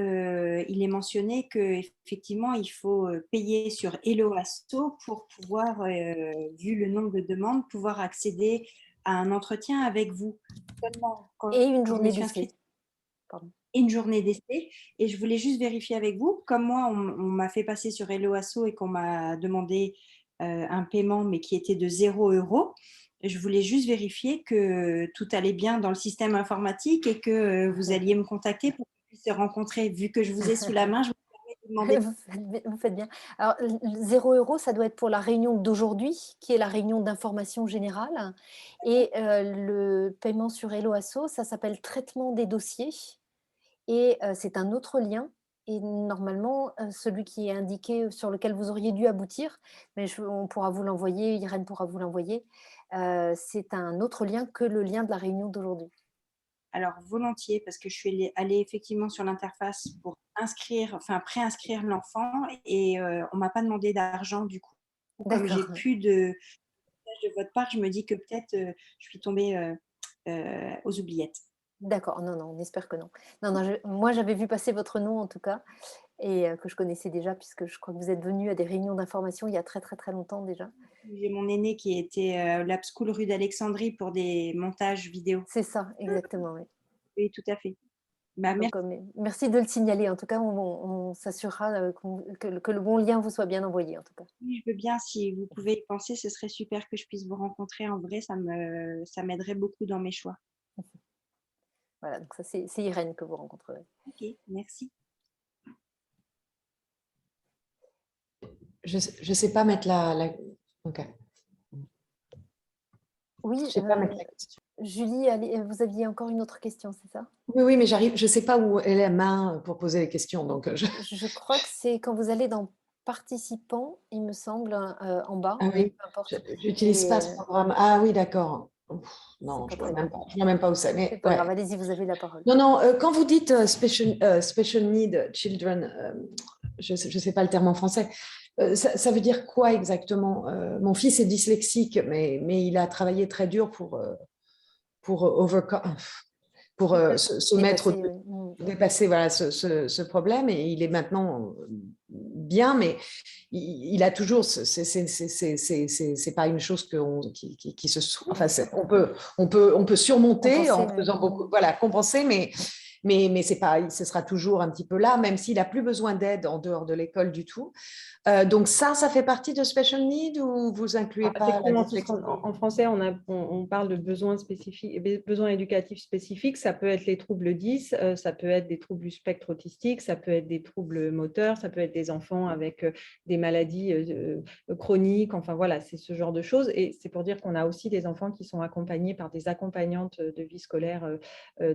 il est mentionné qu'effectivement, il faut payer sur Hello Asso pour pouvoir, vu le nombre de demandes, pouvoir accéder à un entretien avec vous. Et une journée d'essai. Et une journée d'essai. Et je voulais juste vérifier avec vous, comme moi, on m'a fait passer sur Hello Asso et qu'on m'a demandé un paiement, mais qui était de 0 €. Je voulais juste vérifier que tout allait bien dans le système informatique et que vous alliez me contacter pour qu'on puisse se rencontrer. Vu que je vous ai sous la main, je vous permets de demander. Vous faites bien. Alors, 0 € ça doit être pour la réunion d'aujourd'hui, qui est la réunion d'information générale. Et le paiement sur Hello Asso, ça s'appelle traitement des dossiers. Et c'est un autre lien. Et normalement, celui qui est indiqué, sur lequel vous auriez dû aboutir, mais on pourra vous l'envoyer, Irène pourra vous l'envoyer, c'est un autre lien que le lien de la réunion d'aujourd'hui. Alors, volontiers, parce que je suis allée effectivement sur l'interface pour préinscrire l'enfant et on ne m'a pas demandé d'argent du coup. Comme j'ai plus de votre part, je me dis que peut-être je suis tombée aux oubliettes. D'accord, non, on espère que non. Moi, j'avais vu passer votre nom en tout cas, et que je connaissais déjà, puisque je crois que vous êtes venu à des réunions d'information il y a très, très, très longtemps déjà. J'ai mon aîné qui était Lab School rue d'Alexandrie pour des montages vidéo. C'est ça, exactement, oui. Oui, tout à fait. Merci. Donc, merci de le signaler. En tout cas, on s'assurera que le bon lien vous soit bien envoyé, en tout cas. Oui, je veux bien. Si vous pouvez y penser, ce serait super que je puisse vous rencontrer en vrai. Ça m'aiderait beaucoup dans mes choix. Voilà, donc ça, c'est Irène que vous rencontrerez. Ok, merci. Je ne sais pas mettre la… Ok. Oui, je sais pas mettre la question. Julie, vous aviez encore une autre question, c'est ça? Oui, mais j'arrive. Je ne sais pas où est la main pour poser les questions. Donc je crois que c'est quand vous allez dans participants, il me semble, en bas. Ah oui, je n'utilise pas ce programme. Ah oui, d'accord. Non, je ne vois même pas où c'est. C'est pas grave, allez-y, vous avez la parole. Non, quand vous dites special need children, je ne sais pas le terme en français, ça veut dire quoi exactement? Mon fils est dyslexique, mais il a travaillé très dur pour dépasser voilà, ce problème, et il est maintenant bien, mais il a toujours, c'est pas une chose qui se, enfin, on peut surmonter en faisant beaucoup, voilà, compenser, mais ce sera toujours un petit peu là, même s'il n'a plus besoin d'aide en dehors de l'école du tout. Donc ça fait partie de Special Need, ou vous incluez pas la dyslexie? En français, on parle de besoins spécifiques, besoins éducatifs spécifiques. Ça peut être les troubles 10, ça peut être des troubles du spectre autistique, ça peut être des troubles moteurs, ça peut être des enfants avec des maladies chroniques. Enfin voilà, c'est ce genre de choses. Et c'est pour dire qu'on a aussi des enfants qui sont accompagnés par des accompagnantes de vie scolaire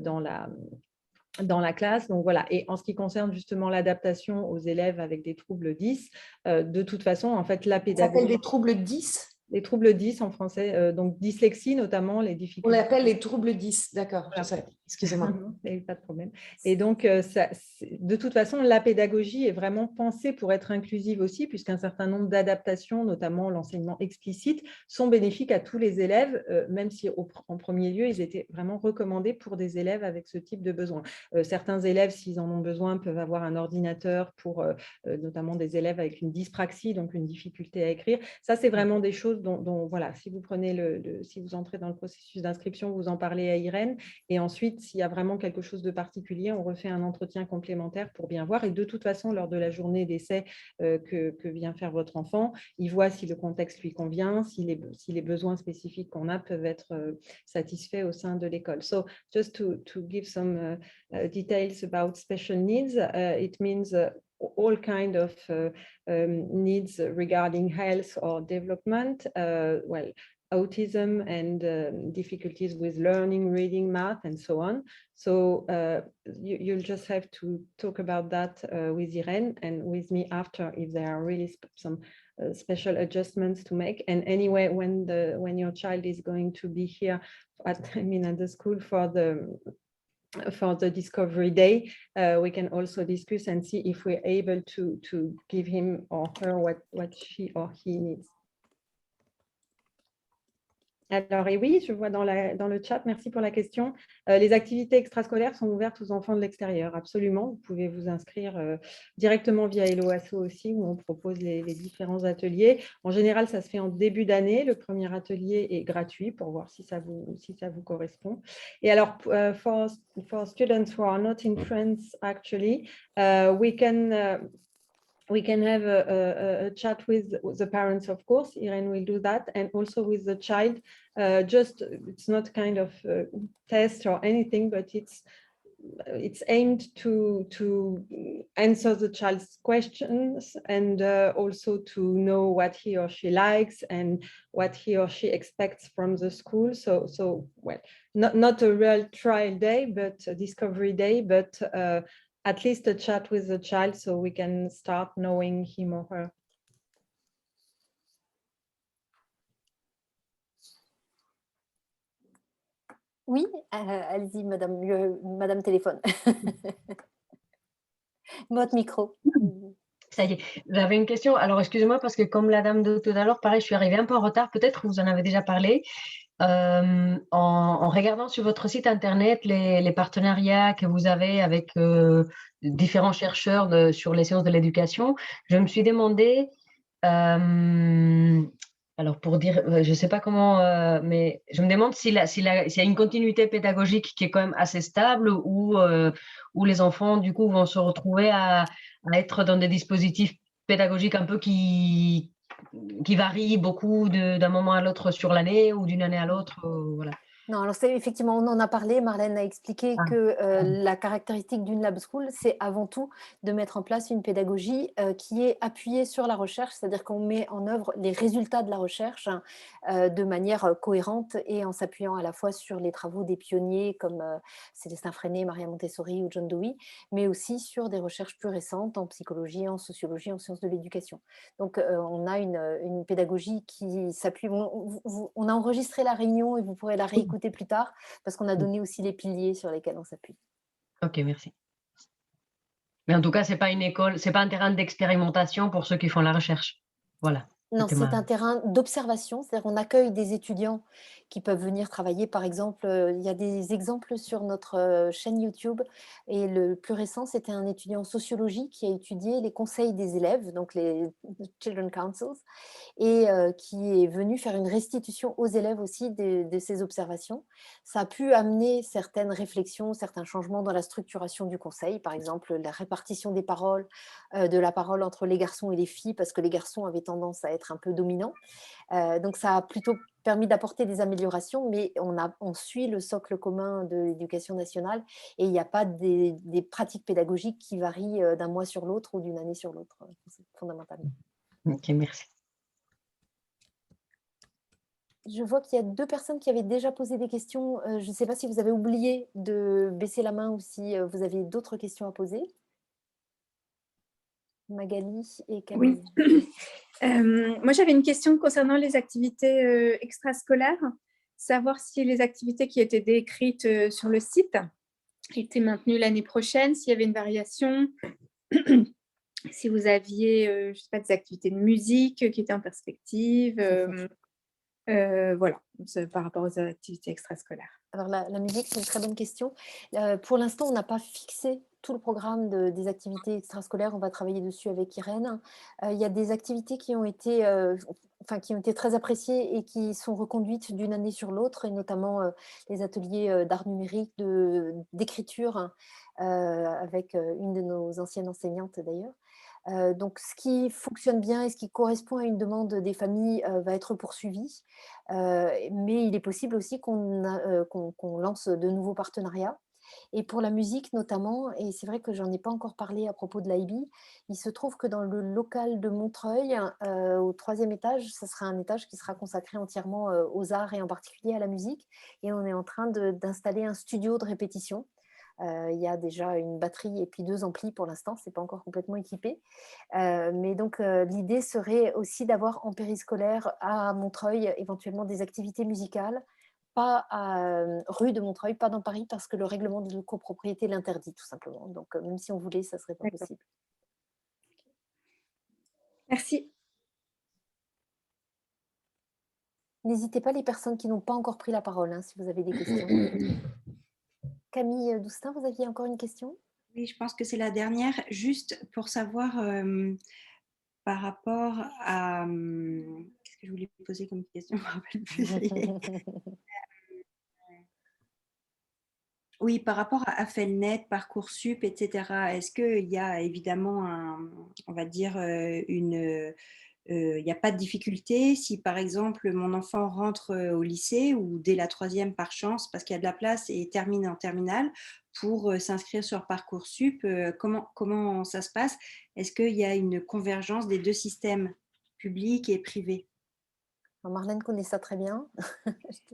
dans la classe. Donc voilà. Et en ce qui concerne justement l'adaptation aux élèves avec des troubles 10, de toute façon, en fait, la pédagogie… Ça s'appelle des troubles 10 ? Les troubles 10 en français, donc dyslexie notamment, les difficultés. On l'appelle les troubles 10, d'accord. Voilà. Excusez-moi. Il n'y a pas de problème. Et donc, de toute façon, la pédagogie est vraiment pensée pour être inclusive aussi, puisqu'un certain nombre d'adaptations, notamment l'enseignement explicite, sont bénéfiques à tous les élèves, même si en premier lieu, ils étaient vraiment recommandés pour des élèves avec ce type de besoin. Certains élèves, s'ils en ont besoin, peuvent avoir un ordinateur pour notamment des élèves avec une dyspraxie, donc une difficulté à écrire. Ça, c'est vraiment des choses dont voilà, si vous si vous entrez dans le processus d'inscription, vous en parlez à Irène. Et ensuite, s'il y a vraiment quelque chose de particulier, on refait un entretien complémentaire pour bien voir. Et de toute façon, lors de la journée d'essai que vient faire votre enfant, il voit si le contexte lui convient, si les besoins spécifiques qu'on a peuvent être satisfaits au sein de l'école. So, just to give some details about special needs, it means all kind of needs regarding health or development. Autism and difficulties with learning, reading, math, and so on. So you'll just have to talk about that with Irene and with me after if there are really some special adjustments to make. And anyway, when your child is going to be here at the school for the Discovery Day, we can also discuss and see if we're able to give him or her what she or he needs. Alors, et oui, je vois dans le chat, merci pour la question. Les activités extrascolaires sont ouvertes aux enfants de l'extérieur, absolument. Vous pouvez vous inscrire directement via Hello Asso aussi, où on propose les différents ateliers. En général, ça se fait en début d'année. Le premier atelier est gratuit pour voir si ça vous correspond. Et alors, for students who are not in France, actually, we can have a chat with the parents, of course. Irene will do that, and also with the child. It's not kind of a test or anything, but it's aimed to answer the child's questions and also to know what he or she likes and what he or she expects from the school. So well, not a real trial day, but a discovery day, but at least a chat with the child so we can start knowing him or her. Oui, allez-y, madame téléphone. Votre micro. Ça y est, j'avais une question. Alors, excusez-moi, parce que comme la dame de tout à l'heure, pareil, je suis arrivée un peu en retard. Peut-être vous en avez déjà parlé. En regardant sur votre site internet les partenariats que vous avez avec différents chercheurs sur les sciences de l'éducation, je me suis demandé, alors pour dire, je ne sais pas comment, mais je me demande s'il y a une continuité pédagogique qui est quand même assez stable ou les enfants, du coup, vont se retrouver à être dans des dispositifs pédagogiques un peu qui varie beaucoup d'un moment à l'autre sur l'année ou d'une année à l'autre, voilà. Non, alors effectivement, on en a parlé, Marlène a expliqué que la caractéristique d'une lab school, c'est avant tout de mettre en place une pédagogie qui est appuyée sur la recherche, c'est-à-dire qu'on met en œuvre les résultats de la recherche de manière cohérente et en s'appuyant à la fois sur les travaux des pionniers comme Célestin Freinet, Maria Montessori ou John Dewey, mais aussi sur des recherches plus récentes en psychologie, en sociologie, en sciences de l'éducation. Donc on a une pédagogie qui s'appuie, on a enregistré la réunion et vous pourrez la réécouter plus tard, parce qu'on a donné aussi les piliers sur lesquels on s'appuie. Ok, merci. Mais en tout cas, c'est pas une école, c'est pas un terrain d'expérimentation pour ceux qui font la recherche. Voilà. Non, c'est un terrain d'observation, c'est-à-dire qu'on accueille des étudiants qui peuvent venir travailler. Par exemple, il y a des exemples sur notre chaîne YouTube et le plus récent, c'était un étudiant en sociologie qui a étudié les conseils des élèves, donc les Children Councils, et qui est venu faire une restitution aux élèves aussi de ces observations. Ça a pu amener certaines réflexions, certains changements dans la structuration du conseil, par exemple la répartition des paroles, de la parole entre les garçons et les filles, parce que les garçons avaient tendance à être un peu dominants. Donc ça a plutôt permis d'apporter des améliorations, mais on suit le socle commun de l'éducation nationale et il n'y a pas des pratiques pédagogiques qui varient d'un mois sur l'autre ou d'une année sur l'autre, fondamentalement. Ok, merci. Je vois qu'il y a 2 personnes qui avaient déjà posé des questions. Je ne sais pas si vous avez oublié de baisser la main ou si vous avez d'autres questions à poser. Magali et Camille. Oui. Moi, j'avais une question concernant les activités extrascolaires. Savoir si les activités qui étaient décrites sur le site été maintenu l'année prochaine, s'il y avait une variation, si vous aviez, je sais pas, des activités de musique qui étaient en perspective, voilà, par rapport aux activités extrascolaires. Alors la musique, c'est une très bonne question. Pour l'instant, on n'a pas fixé tout le programme des activités extrascolaires. On va travailler dessus avec Irène. Il y a des activités qui ont été très appréciées et qui sont reconduites d'une année sur l'autre, et notamment les ateliers d'art numérique, d'écriture, avec une de nos anciennes enseignantes d'ailleurs. Donc, ce qui fonctionne bien et ce qui correspond à une demande des familles va être poursuivi. Mais il est possible aussi qu'on lance de nouveaux partenariats. Et pour la musique notamment, et c'est vrai que j'en ai pas encore parlé à propos de l'IB, il se trouve que dans le local de Montreuil, au 3e étage, ce sera un étage qui sera consacré entièrement aux arts et en particulier à la musique. Et on est en train d'installer un studio de répétition. Il y a déjà une batterie et puis 2 amplis pour l'instant, c'est pas encore complètement équipé. Mais donc l'idée serait aussi d'avoir en périscolaire à Montreuil éventuellement des activités musicales, pas rue de Montreuil, pas dans Paris, parce que le règlement de copropriété l'interdit tout simplement. Donc même si on voulait, ça serait pas possible. Merci. N'hésitez pas, les personnes qui n'ont pas encore pris la parole, si vous avez des questions. Camille Doustin, vous aviez encore une question? Oui, je pense que c'est la dernière. Juste pour savoir par rapport à... Qu'est-ce que je voulais poser comme question? Je me rappelle plus. Oui, par rapport à Affelnet, Parcoursup, etc. Est-ce qu'il y a évidemment on va dire il n'y a pas de difficulté si, par exemple, mon enfant rentre au lycée ou dès la 3e par chance, parce qu'il y a de la place et termine en terminale, pour s'inscrire sur Parcoursup, comment ça se passe? Est-ce qu'il y a une convergence des 2 systèmes, publics et privés? Marlène connaît ça très bien.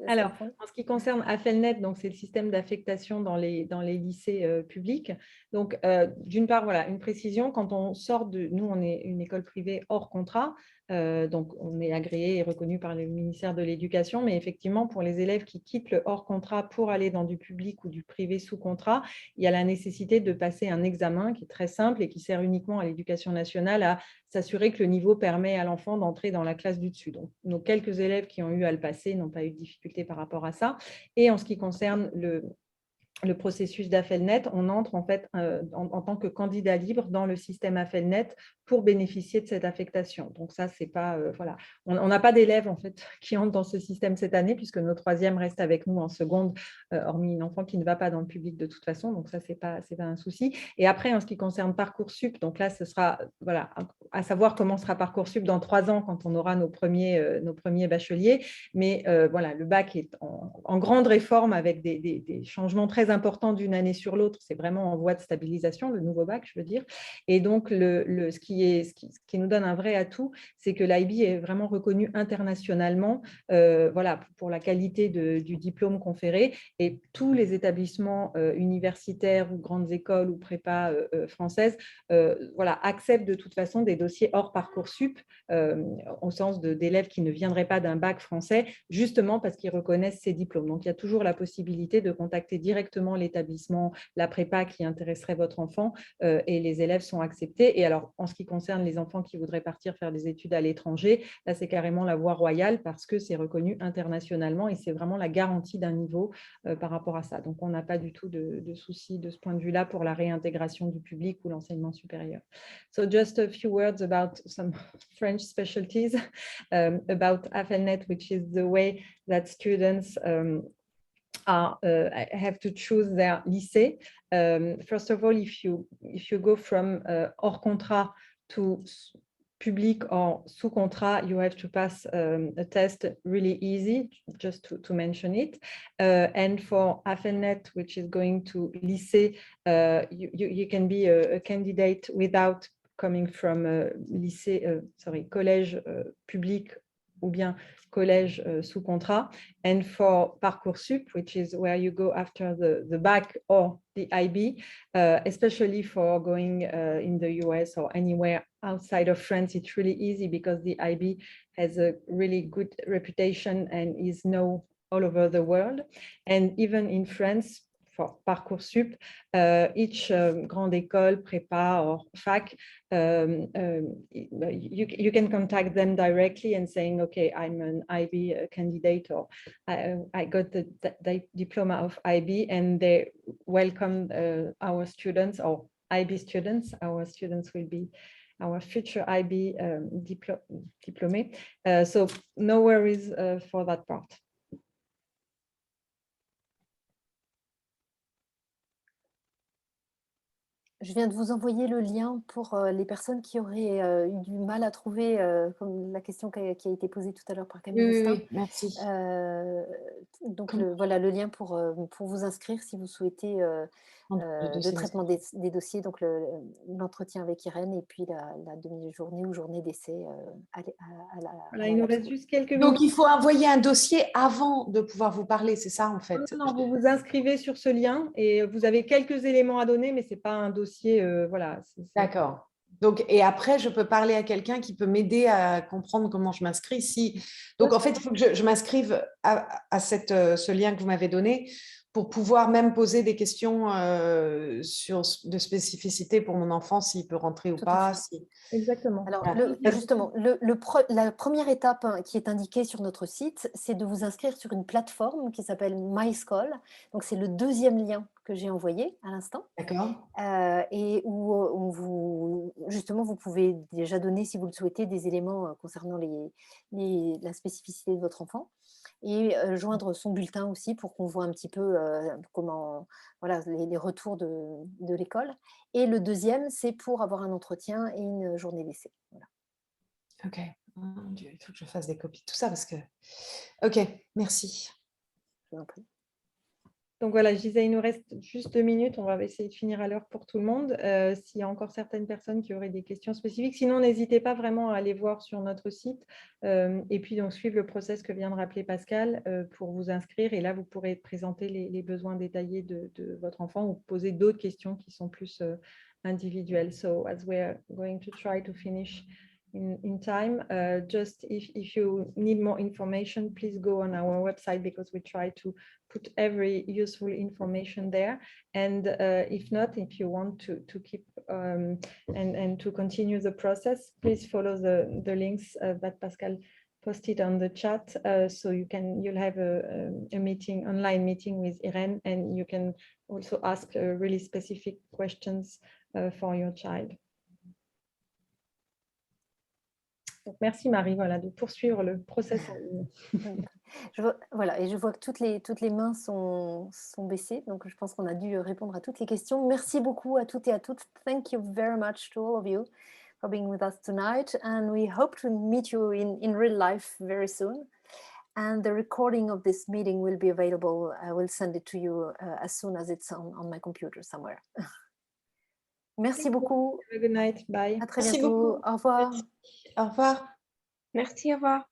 Alors, en ce qui concerne Affelnet, donc c'est le système d'affectation dans les lycées publics. Donc, d'une part, voilà, une précision, quand on sort nous, on est une école privée hors contrat, donc on est agréé et reconnu par le ministère de l'Éducation, mais effectivement, pour les élèves qui quittent le hors contrat pour aller dans du public ou du privé sous contrat, il y a la nécessité de passer un examen qui est très simple et qui sert uniquement à l'Éducation nationale à s'assurer que le niveau permet à l'enfant d'entrer dans la classe du dessus. Donc, nos quelques élèves qui ont eu à le passer n'ont pas eu de difficulté par rapport à ça. Et en ce qui concerne le processus d'Affelnet, on entre en fait en tant que candidat libre dans le système Affelnet pour bénéficier de cette affectation. Donc ça, c'est pas voilà, on n'a pas d'élèves en fait qui entrent dans ce système cette année puisque nos 3e restent avec nous en seconde, hormis une enfant qui ne va pas dans le public de toute façon. Donc ça, c'est pas un souci. Et après, en ce qui concerne Parcoursup, donc là, ce sera voilà, à savoir comment sera Parcoursup dans 3 ans quand on aura nos premiers bacheliers. Mais voilà, le bac est en grande réforme avec des changements très important d'une année sur l'autre, c'est vraiment en voie de stabilisation, le nouveau bac, je veux dire. Et donc, ce qui nous donne un vrai atout, c'est que l'IB est vraiment reconnu internationalement voilà, pour la qualité du diplôme conféré. Et tous les établissements universitaires ou grandes écoles ou prépa françaises voilà, acceptent de toute façon des dossiers hors Parcoursup, au sens d'élèves qui ne viendraient pas d'un bac français, justement parce qu'ils reconnaissent ces diplômes. Donc, il y a toujours la possibilité de contacter directement l'établissement, la prépa qui intéresserait votre enfant et les élèves sont acceptés. Et alors, en ce qui concerne les enfants qui voudraient partir faire des études à l'étranger, là, c'est carrément la voie royale parce que c'est reconnu internationalement et c'est vraiment la garantie d'un niveau par rapport à ça. Donc, on n'a pas du tout de souci de ce point de vue-là pour la réintégration du public ou l'enseignement supérieur. So, just a few words about some French specialties about Affelnet, which is the way that students have to choose their lycée. First of all, if you go from hors contrat to public or sous contrat, you have to pass a test really easy, just to mention it. And for Affelnet, which is going to lycée, you can be a candidate without coming from collège public ou bien collège sous contrat. And for Parcoursup, which is where you go after the bac or the IB, especially for going in the US or anywhere outside of France, it's really easy because the IB has a really good reputation and is known all over the world. And even in France, for Parcoursup. Each grande école, prépa or fac, you can contact them directly and saying, okay, I'm an IB candidate, or I got the diploma of IB, and they welcome our students, or IB students. Our students will be our future IB diplômés. So no worries for that part. Je viens de vous envoyer le lien pour les personnes qui auraient eu du mal à trouver, comme la question qui a été posée tout à l'heure par Camille Destin. Oui, merci. Donc voilà le lien pour vous inscrire si vous souhaitez le traitement des dossiers, donc l'entretien avec Irène et puis la demi-journée ou journée d'essai Voilà, il nous reste juste quelques minutes. Donc, il faut envoyer un dossier avant de pouvoir vous parler, c'est ça en fait? Non, vous vous inscrivez sur ce lien et vous avez quelques éléments à donner, mais ce n'est pas un dossier, voilà. D'accord. Donc, et après, je peux parler à quelqu'un qui peut m'aider à comprendre comment je m'inscris. Donc, en fait, il faut que je m'inscrive à ce lien que vous m'avez donné pour pouvoir même poser des questions de spécificité pour mon enfant, s'il peut rentrer ou pas. Exactement. Alors, justement, la première étape qui est indiquée sur notre site, c'est de vous inscrire sur une plateforme qui s'appelle MySchool. Donc, c'est le deuxième lien que j'ai envoyé à l'instant. D'accord. Et où justement, vous pouvez déjà donner, si vous le souhaitez, des éléments concernant la spécificité de votre enfant et joindre son bulletin aussi pour qu'on voit un petit peu comment, voilà, les retours de l'école. Et le deuxième, c'est pour avoir un entretien et une journée d'essai. Voilà. Ok. Oh mon Dieu, il faut que je fasse des copies de tout ça parce que... Ok, merci. Je vous en prie. Donc voilà, je disais, il nous reste juste 2 minutes. On va essayer de finir à l'heure pour tout le monde. S'il y a encore certaines personnes qui auraient des questions spécifiques, sinon, n'hésitez pas vraiment à aller voir sur notre site et puis donc suivre le process que vient de rappeler Pascal pour vous inscrire. Et là, vous pourrez présenter les besoins détaillés de votre enfant ou poser d'autres questions qui sont plus individuelles. So, as we're going to try to finish in time, just if you need more information, please go on our website because we try to put every useful information there. And if not, if you want to keep and to continue the process, please follow the links that Pascal posted on the chat. So you'll have a meeting, online meeting with Irène, and you can also ask really specific questions for your child. Donc, merci Marie, voilà, de poursuivre le process en ligne. Voilà, et je vois que toutes les mains sont baissées, donc je pense qu'on a dû répondre à toutes les questions. Merci beaucoup à toutes et à toutes. Thank you very much to all of you for being with us tonight, and we hope to meet you in real life very soon. And the recording of this meeting will be available. I will send it to you as soon as it's on my computer somewhere. Merci beaucoup. Have a good night. Bye. À très bientôt. Au revoir. Au revoir. Merci, au revoir.